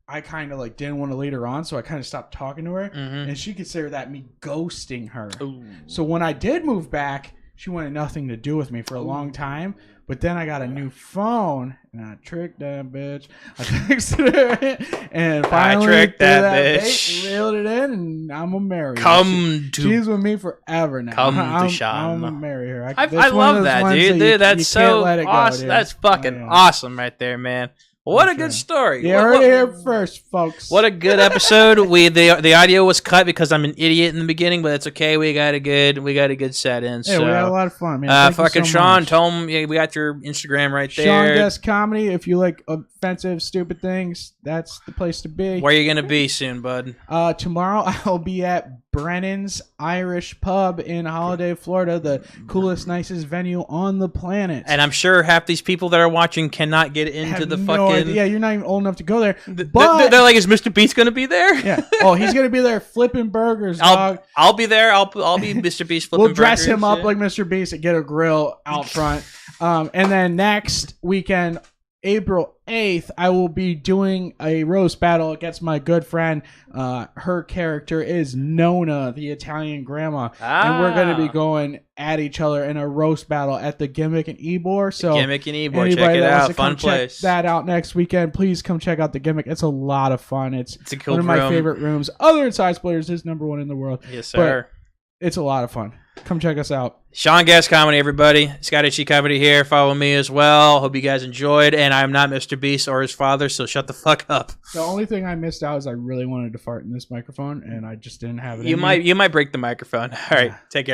I kind of like didn't want to lead her on, so I kind of stopped talking to her, and she considered that me ghosting her. Ooh. So when I did move back, she wanted nothing to do with me for a long time. But then I got a new phone, and I tricked that bitch. I texted her, and finally tricked that bitch. Reeled it in, and I'm gonna marry her. She's with me forever now. I'm gonna marry her. I love that, dude. That's so awesome. That's fucking awesome right there, man. What a good story. You heard it here first, folks. What a good episode. The audio was cut because I'm an idiot in the beginning, but it's okay. We got a good set in. Yeah, we had a lot of fun, man. Fucking Sean, tell him we got your Instagram right there. Sean Guest Comedy. If you like offensive, stupid things, that's the place to be. Where are you gonna be soon, bud? Tomorrow I'll be at Brennan's Irish Pub in Holiday, Florida, the coolest, nicest venue on the planet. And I'm sure half these people that are watching cannot get into the fucking. Yeah, you're not even old enough to go there. But they're like, is Mr. Beast gonna be there? Yeah. Oh, he's gonna be there flipping burgers, dog. I'll be there. I'll be Mr. Beast flipping burgers. We'll dress him up like Mr. Beast and get a grill out front. And then next weekend, April 8th, I will be doing a roast battle against my good friend. Her character is Nona, the Italian grandma. And we're going to be going at each other in a roast battle at the Gimmick and Ybor. So Gimmick and Ybor, check it out. Fun place. Check that out next weekend. Please come check out the Gimmick. It's a lot of fun. It's a cool one of my favorite rooms. Other than Side Splitters, is #1 in the world. Yes, sir. But it's a lot of fun. Come check us out. Sean Guest Comedy, everybody. Scotty G Comedy here. Follow me as well. Hope you guys enjoyed. And I'm not Mr. Beast or his father, so shut the fuck up. The only thing I missed out is I really wanted to fart in this microphone, and I just didn't have it. You might break the microphone. All right, take care.